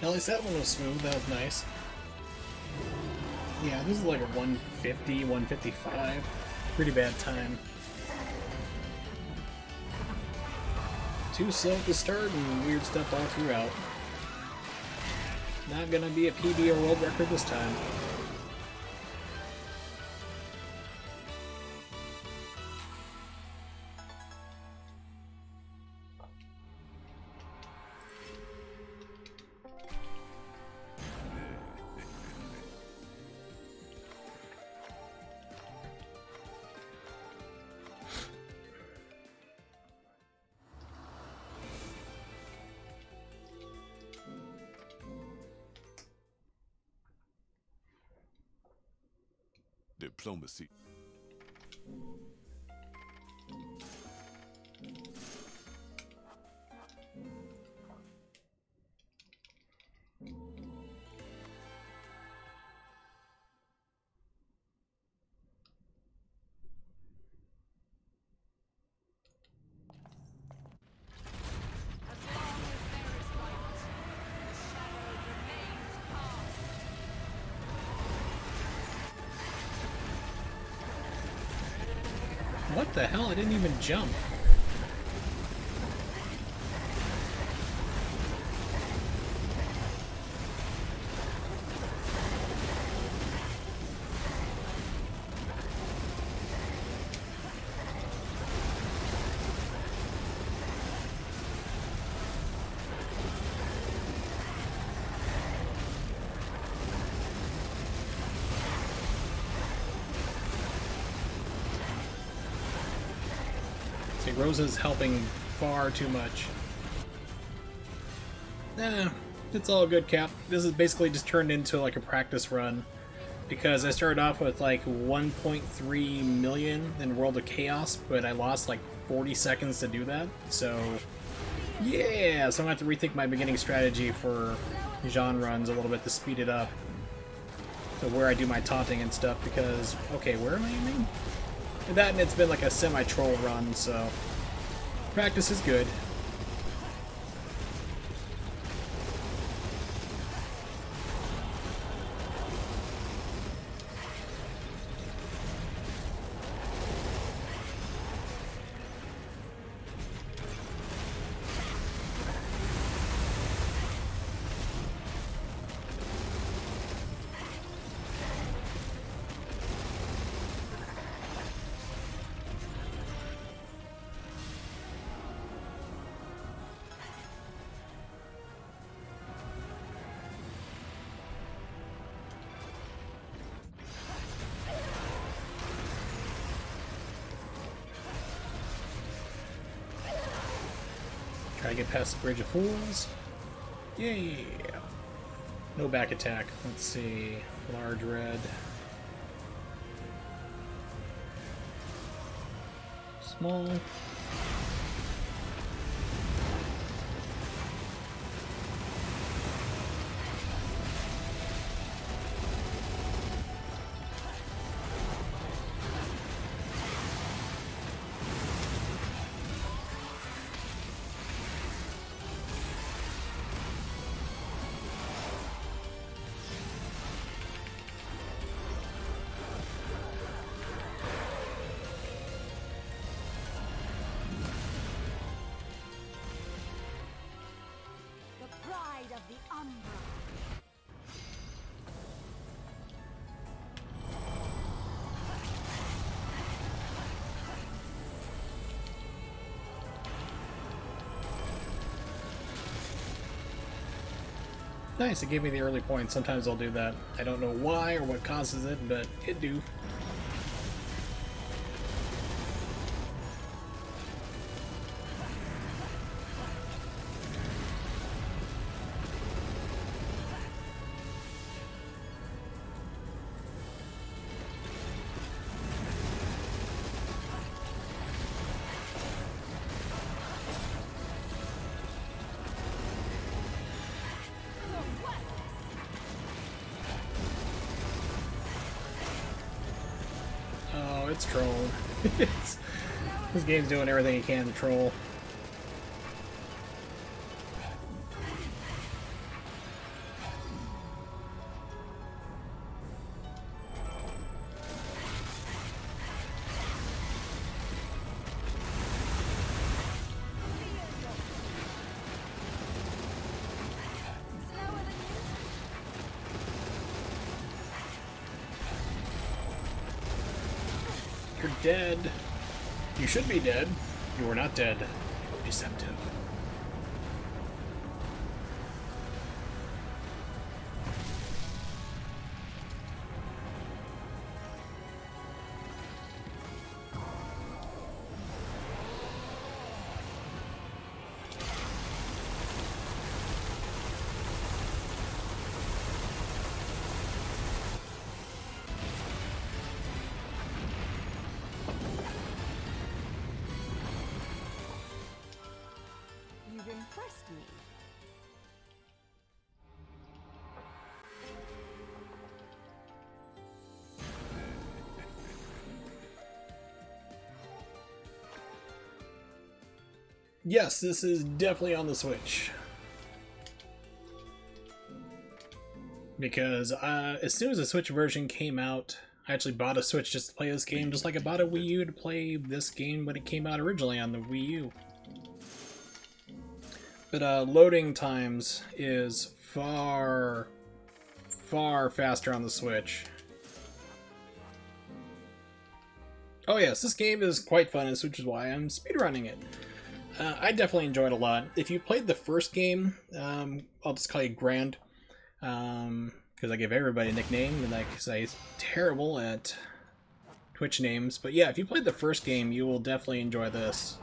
At least that one was smooth, that was nice. Yeah, this is like a 150, 155. Pretty bad time. Too slow to start and weird stuff all throughout. Not gonna be a PB or world record this time. Diplomacy. What the hell? I didn't even jump. See, Rosa's helping far too much. Nah, it's all good, Cap. This is basically just turned into like a practice run. because I started off with like 1.3 million in World of Chaos, but I lost like 40 seconds to do that. So yeah, so I'm gonna have to rethink my beginning strategy for Jeanne runs a little bit to speed it up. So where I do my taunting and stuff, because okay, where am I aiming? That, and it's been like a semi-troll run, so practice is good. Try to get past the Bridge of Fools. Yay! No back attack. Let's see. Large red. Small. The pride of the Umbra. Nice, it gave me the early points. Sometimes I'll do that. I don't know why or what causes it, but it do. Oh, it's trolling. This game's doing everything it can to troll. You're dead. You should be dead. You are not dead. Deceptive. You've impressed me. Yes, this is definitely on the Switch. Because as soon as the Switch version came out, I actually bought a Switch just to play this game, just like I bought a Wii U to play this game when it came out originally on the Wii U. But loading times is far faster on the Switch. Oh yes, this game is quite fun, which is why I'm speedrunning it. I definitely enjoyed it a lot. If you played the first game, I'll just call you Grand, because I give everybody a nickname, and because I'm terrible at Twitch names. But yeah, if you played the first game, you will definitely enjoy this.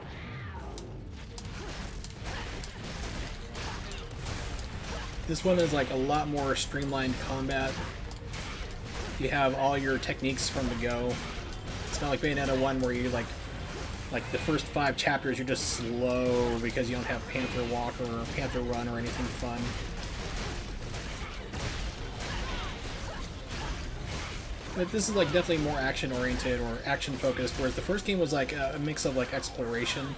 This one is like a lot more streamlined combat. You have all your techniques from the go. It's not like Bayonetta 1 where you like the first 5 chapters you're just slow because you don't have Panther Walk or Panther Run or anything fun. But this is like definitely more action oriented or action focused, whereas the first game was like a mix of like exploration.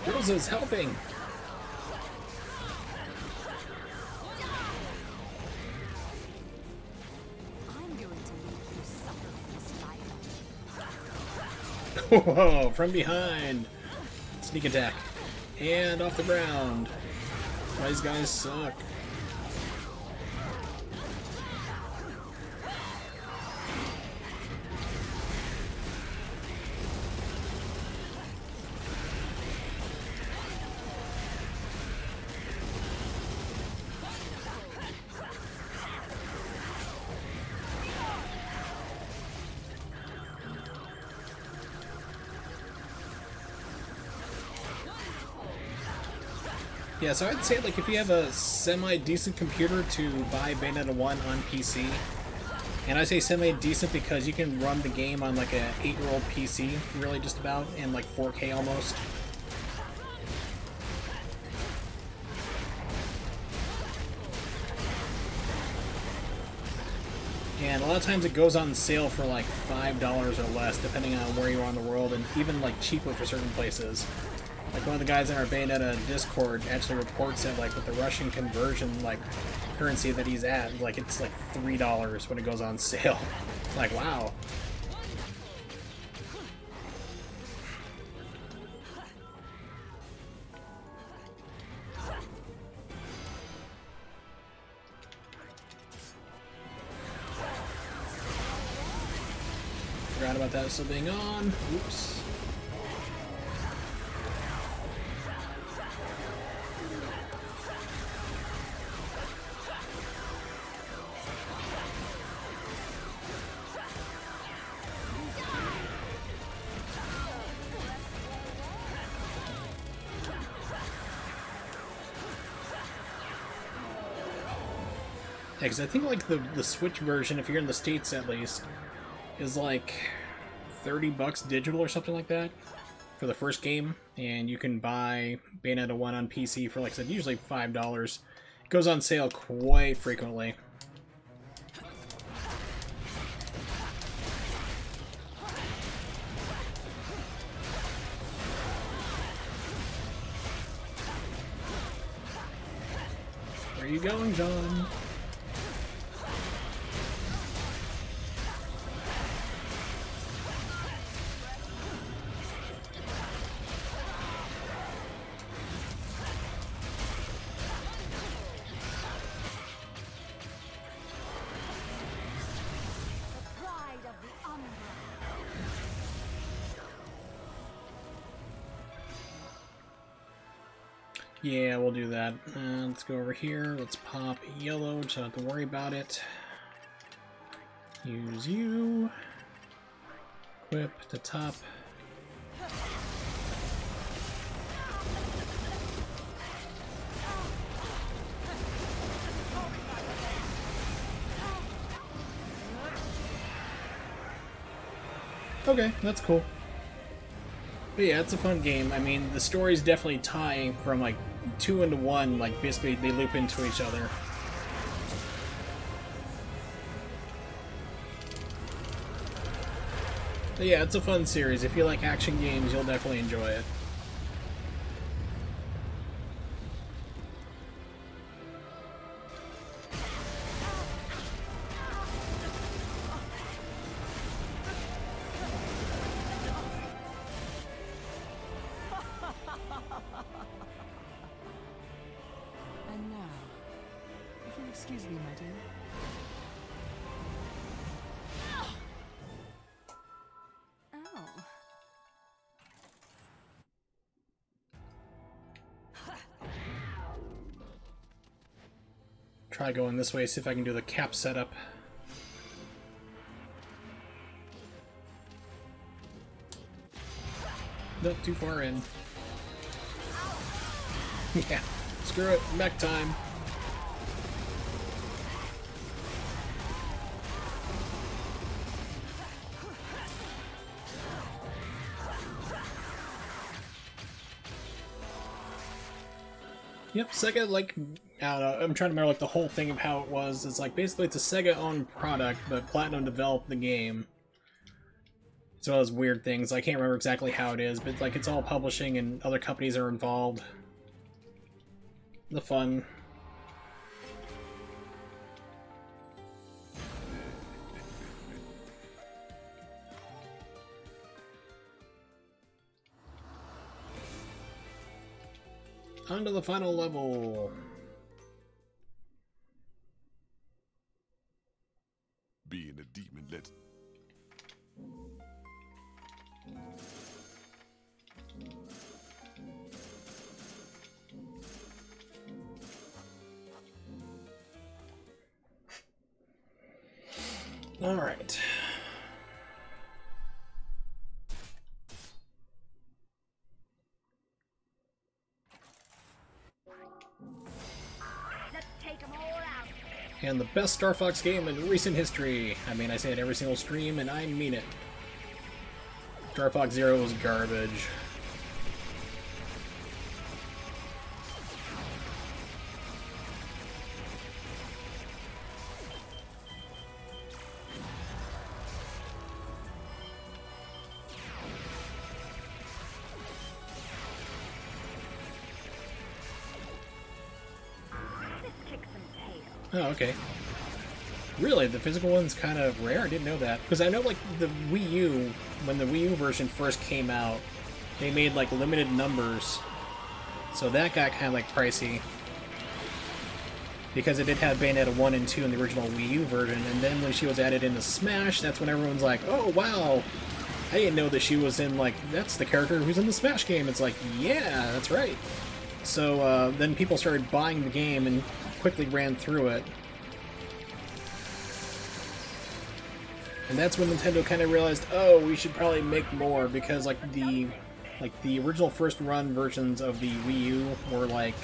Rosa's helping! I'm going to make you suffer this life. Whoa, from behind! Sneak attack. And off the ground. These guys suck. Yeah, so I'd say like if you have a semi-decent computer to buy Bayonetta 1 on PC, and I say semi-decent because you can run the game on like a 8-year-old PC, really just about, and like 4K almost. And a lot of times it goes on sale for like $5 or less, depending on where you are in the world, and even like cheaper for certain places. Like one of the guys in our Bayonetta Discord actually reports that like with the Russian conversion like currency that he's at, like it's like $3 when it goes on sale. Like wow. Forgot about that still being on. Oops. Yeah, because I think like the Switch version, if you're in the States at least, is like $30 digital or something like that for the first game, and you can buy Bayonetta 1 on PC for, like I said, usually $5. It goes on sale quite frequently. Where are you going, John? Yeah, we'll do that. Let's go over here. Let's pop yellow, so I don't have to worry about it. Use you. Equip the top. Okay, that's cool. But yeah, it's a fun game. I mean, the stories definitely tie from like 2 into 1, like basically they loop into each other. But yeah, it's a fun series. If you like action games, you'll definitely enjoy it. And now, if you'll excuse me, my dear. Ow. Try going this way, see if I can do the cap setup. Nope, too far in. Yeah, screw it, mech time. Yep, Sega, like, I don't know, I'm trying to remember, like, the whole thing of how it was. It's like, basically, it's a Sega-owned product, but Platinum developed the game. It's one of those weird things. I can't remember exactly how it is, but, like, it's all publishing and other companies are involved. The fun. On to the final level. Being a demon, let's... All right. Let's take them all out. And the best Star Fox game in recent history. I mean, I say it every single stream, and I mean it. Star Fox Zero was garbage. Let's kick some tail. Oh, okay. Really? The physical one's kind of rare? I didn't know that. Because I know, like, the Wii U, when the Wii U version first came out, they made, like, limited numbers. So that got kind of, like, pricey. Because it did have Bayonetta 1 and 2 in the original Wii U version, and then when she was added into Smash, that's when everyone's like, oh, wow! I didn't know that she was in, like, that's the character who's in the Smash game. It's like, yeah, that's right. So, then people started buying the game and quickly ran through it. And that's when Nintendo kind of realized, oh, we should probably make more, because, like, the original first run versions of the Wii U were, like,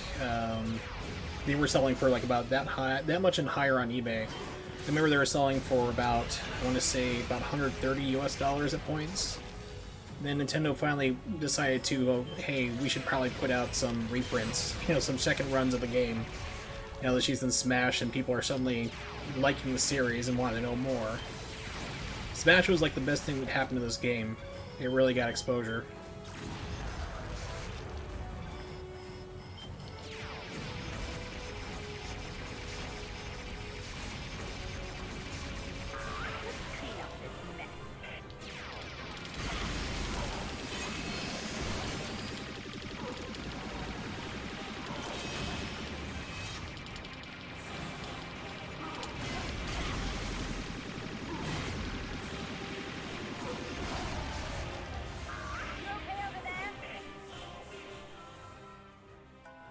they were selling for, like, about that much and higher on eBay. I remember they were selling for about, I want to say, about $130 US at points. Then Nintendo finally decided to, hey, we should probably put out some reprints, you know, some second runs of the game. Now that she's in Smash and people are suddenly liking the series and want to know more. Smash was like the best thing that happened to this game. It really got exposure. Clean up this mess. You okay over there?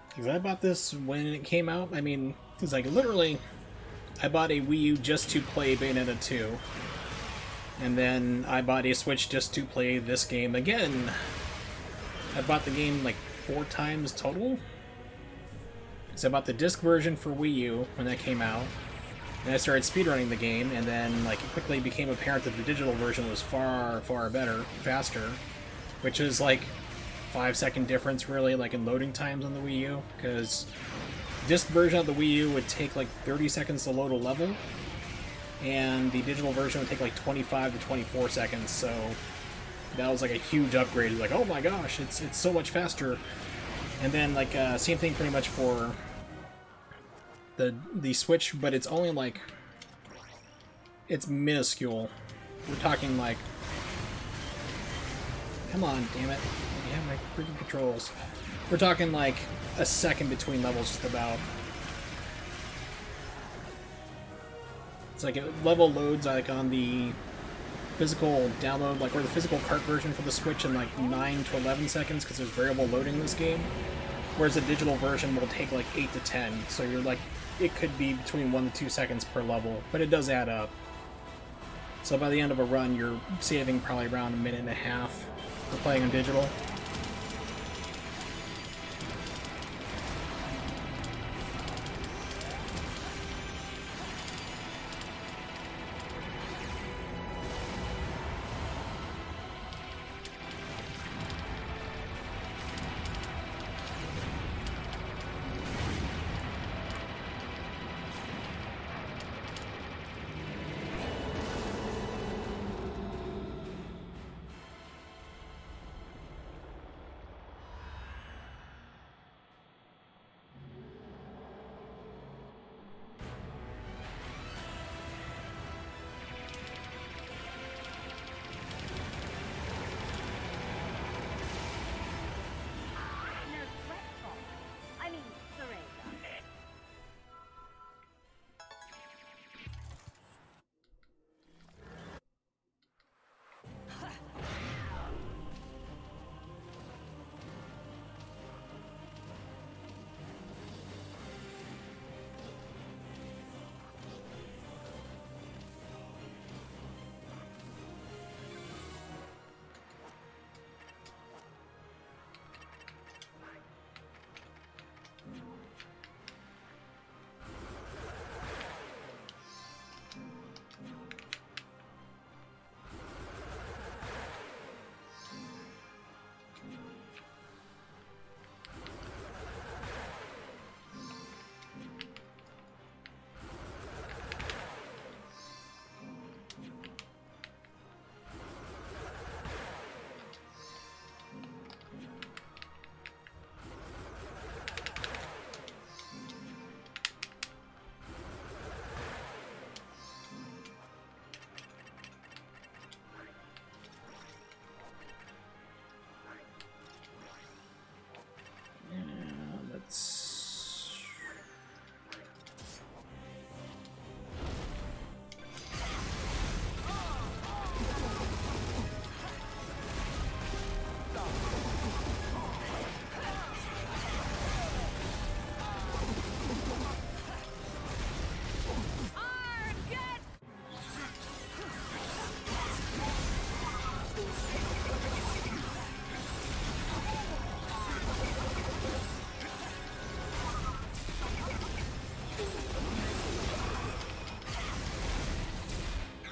Because I bought this when it came out. I mean, it's like literally, I bought a Wii U just to play Bayonetta 2. And then I bought a Switch just to play this game again. I bought the game like 4 times total. So I bought the disc version for Wii U when that came out. And I started speedrunning the game, and then like it quickly became apparent that the digital version was far, far better, faster. Which is like 5-second difference really, like in loading times on the Wii U. Because disc version of the Wii U would take like 30 seconds to load a level. And the digital version would take like 25 to 24 seconds, so that was like a huge upgrade. Like, oh my gosh, it's so much faster. And then like same thing pretty much for the Switch, but it's only like, it's minuscule. We're talking like, come on, damn it, yeah, my freaking controls. We're talking like a second between levels, just about. It's like it level loads like on the physical download, like or the physical cart version for the Switch in like 9 to 11 seconds because there's variable loading in this game, whereas the digital version will take like 8 to 10. So you're like it could be between 1 to 2 seconds per level, but it does add up. So by the end of a run, you're saving probably around 1.5 minutes for playing on digital. No sweat, Paul. I mean, Soraya.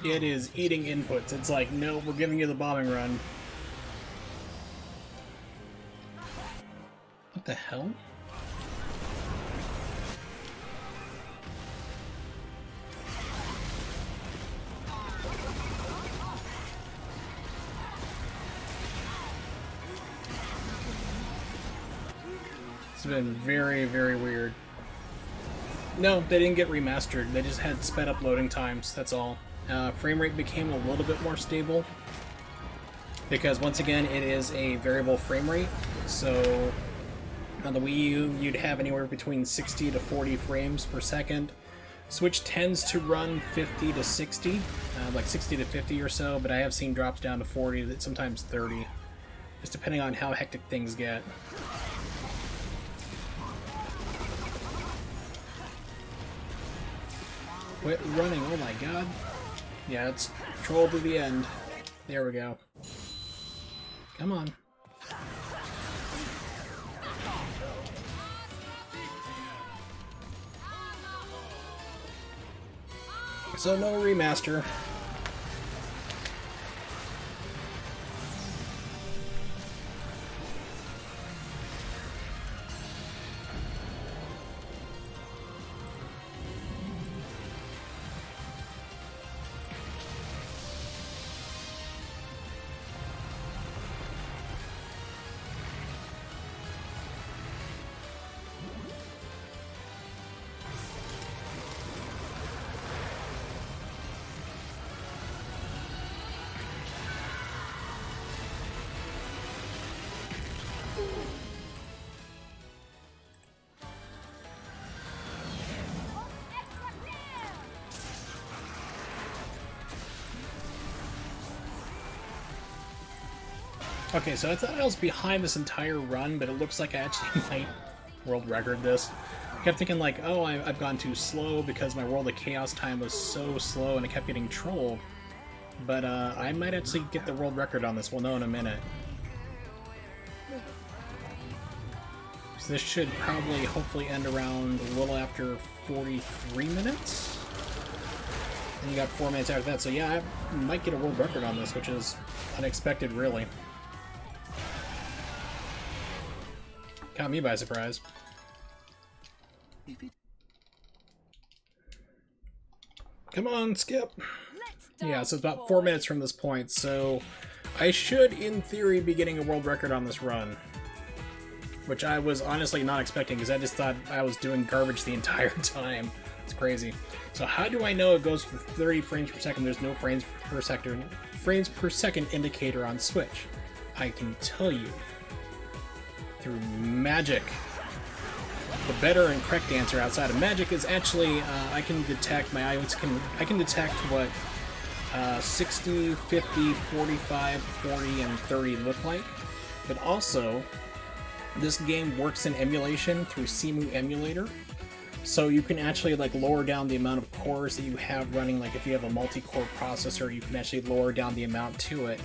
It is eating inputs. It's like, no, we're giving you the bombing run. What the hell? It's been very, very weird. No, they didn't get remastered. They just had sped up loading times, that's all. Frame rate became a little bit more stable because, once again, it is a variable frame rate. So on the Wii U, you'd have anywhere between 60 to 40 frames per second. Switch tends to run 50 to 60, like 60 to 50 or so, but I have seen drops down to 40, sometimes 30, just depending on how hectic things get. Quit running, oh my god. Yeah, it's troll to the end. There we go. Come on. So no remaster. Okay, so I thought I was behind this entire run, but it looks like I actually might world record this. I kept thinking like, oh, I've gone too slow because my World of Chaos time was so slow and I kept getting trolled. But I might actually get the world record on this. We'll know in a minute. So this should probably, hopefully, end around a little after 43 minutes. And you got 4 minutes after that. So yeah, I might get a world record on this, which is unexpected, really. Caught me by surprise. Come on, skip! Yeah, so it's about 4 minutes from this point, so I should, in theory, be getting a world record on this run. Which I was honestly not expecting, because I just thought I was doing garbage the entire time. It's crazy. So how do I know it goes for 30 frames per second? There's no frames per second indicator on Switch. I can tell you. Through magic. The better and correct answer outside of magic is actually, I can detect, I can detect what 60, 50, 45, 40, and 30 look like. But also, this game works in emulation through CMU Emulator. So you can actually like lower down the amount of cores that you have running. Like if you have a multi-core processor, you can actually lower down the amount to it.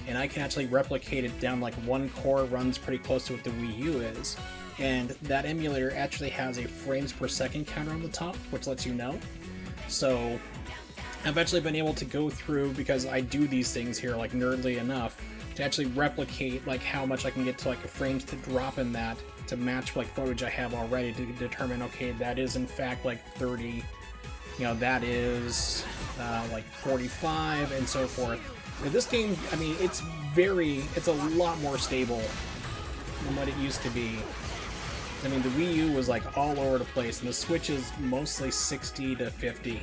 And I can actually replicate it down, like one core runs pretty close to what the Wii U is. And that emulator actually has a frames per second counter on the top, which lets you know. So I've actually been able to go through, because I do these things here like nerdly enough, to actually replicate like how much I can get to like frames to drop in that to match like footage I have already to determine, okay, that is in fact like 30, you know, that is like 45 and so forth. Now, this game, I mean, it's a lot more stable than what it used to be. I mean, the Wii U was like all over the place, and the Switch is mostly 60 to 50.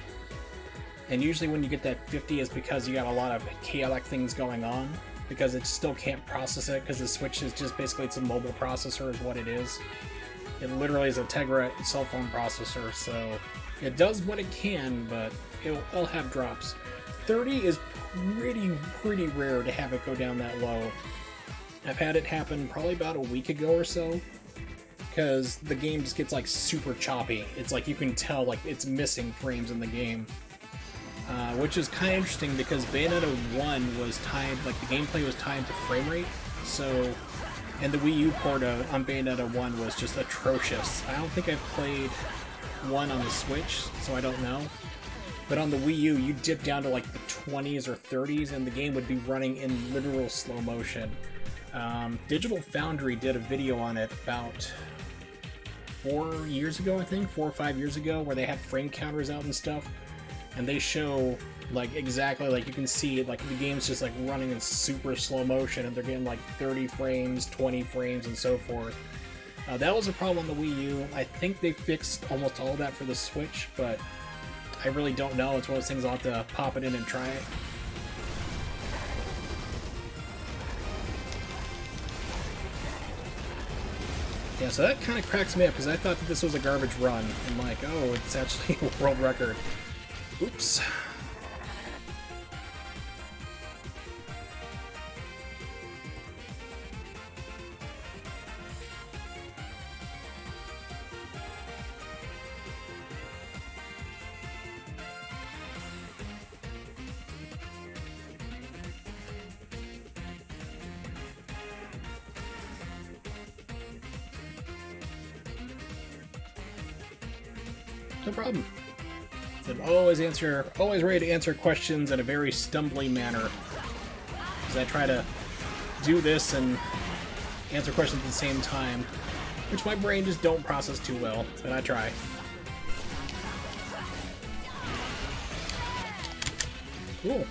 And usually when you get that 50 is because you got a lot of chaotic things going on, because it still can't process it, because the Switch is just basically, it's a mobile processor is what it is. It literally is a Tegra cell phone processor, so it does what it can, but it'll have drops. 30 is pretty rare to have it go down that low. I've had it happen probably about a week ago or so, because the game just gets like super choppy. It's like you can tell like it's missing frames in the game. Which is kind of interesting because Bayonetta 1 was timed, like the gameplay was timed to frame rate, so, and the Wii U port on Bayonetta 1 was just atrocious. I don't think I've played 1 on the Switch, so I don't know. But on the Wii U, you dip down to like the 20s or 30s and the game would be running in literal slow motion. Digital Foundry did a video on it about 4 years ago, I think, 4 or 5 years ago, where they had frame counters out and stuff. And they show, like, exactly, like, you can see, like, the game's just, like, running in super slow motion, and they're getting, like, 30 frames, 20 frames, and so forth. That was a problem on the Wii U. I think they fixed almost all of that for the Switch, but I really don't know. It's one of those things I'll have to pop it in and try it. Yeah, so that kind of cracks me up, because I thought that this was a garbage run. I'm like, oh, it's actually a world record. Oops. No problem. I'm always ready to answer questions in a very stumbly manner. As I try to do this and answer questions at the same time, which my brain just don't process too well, but I try. Cool.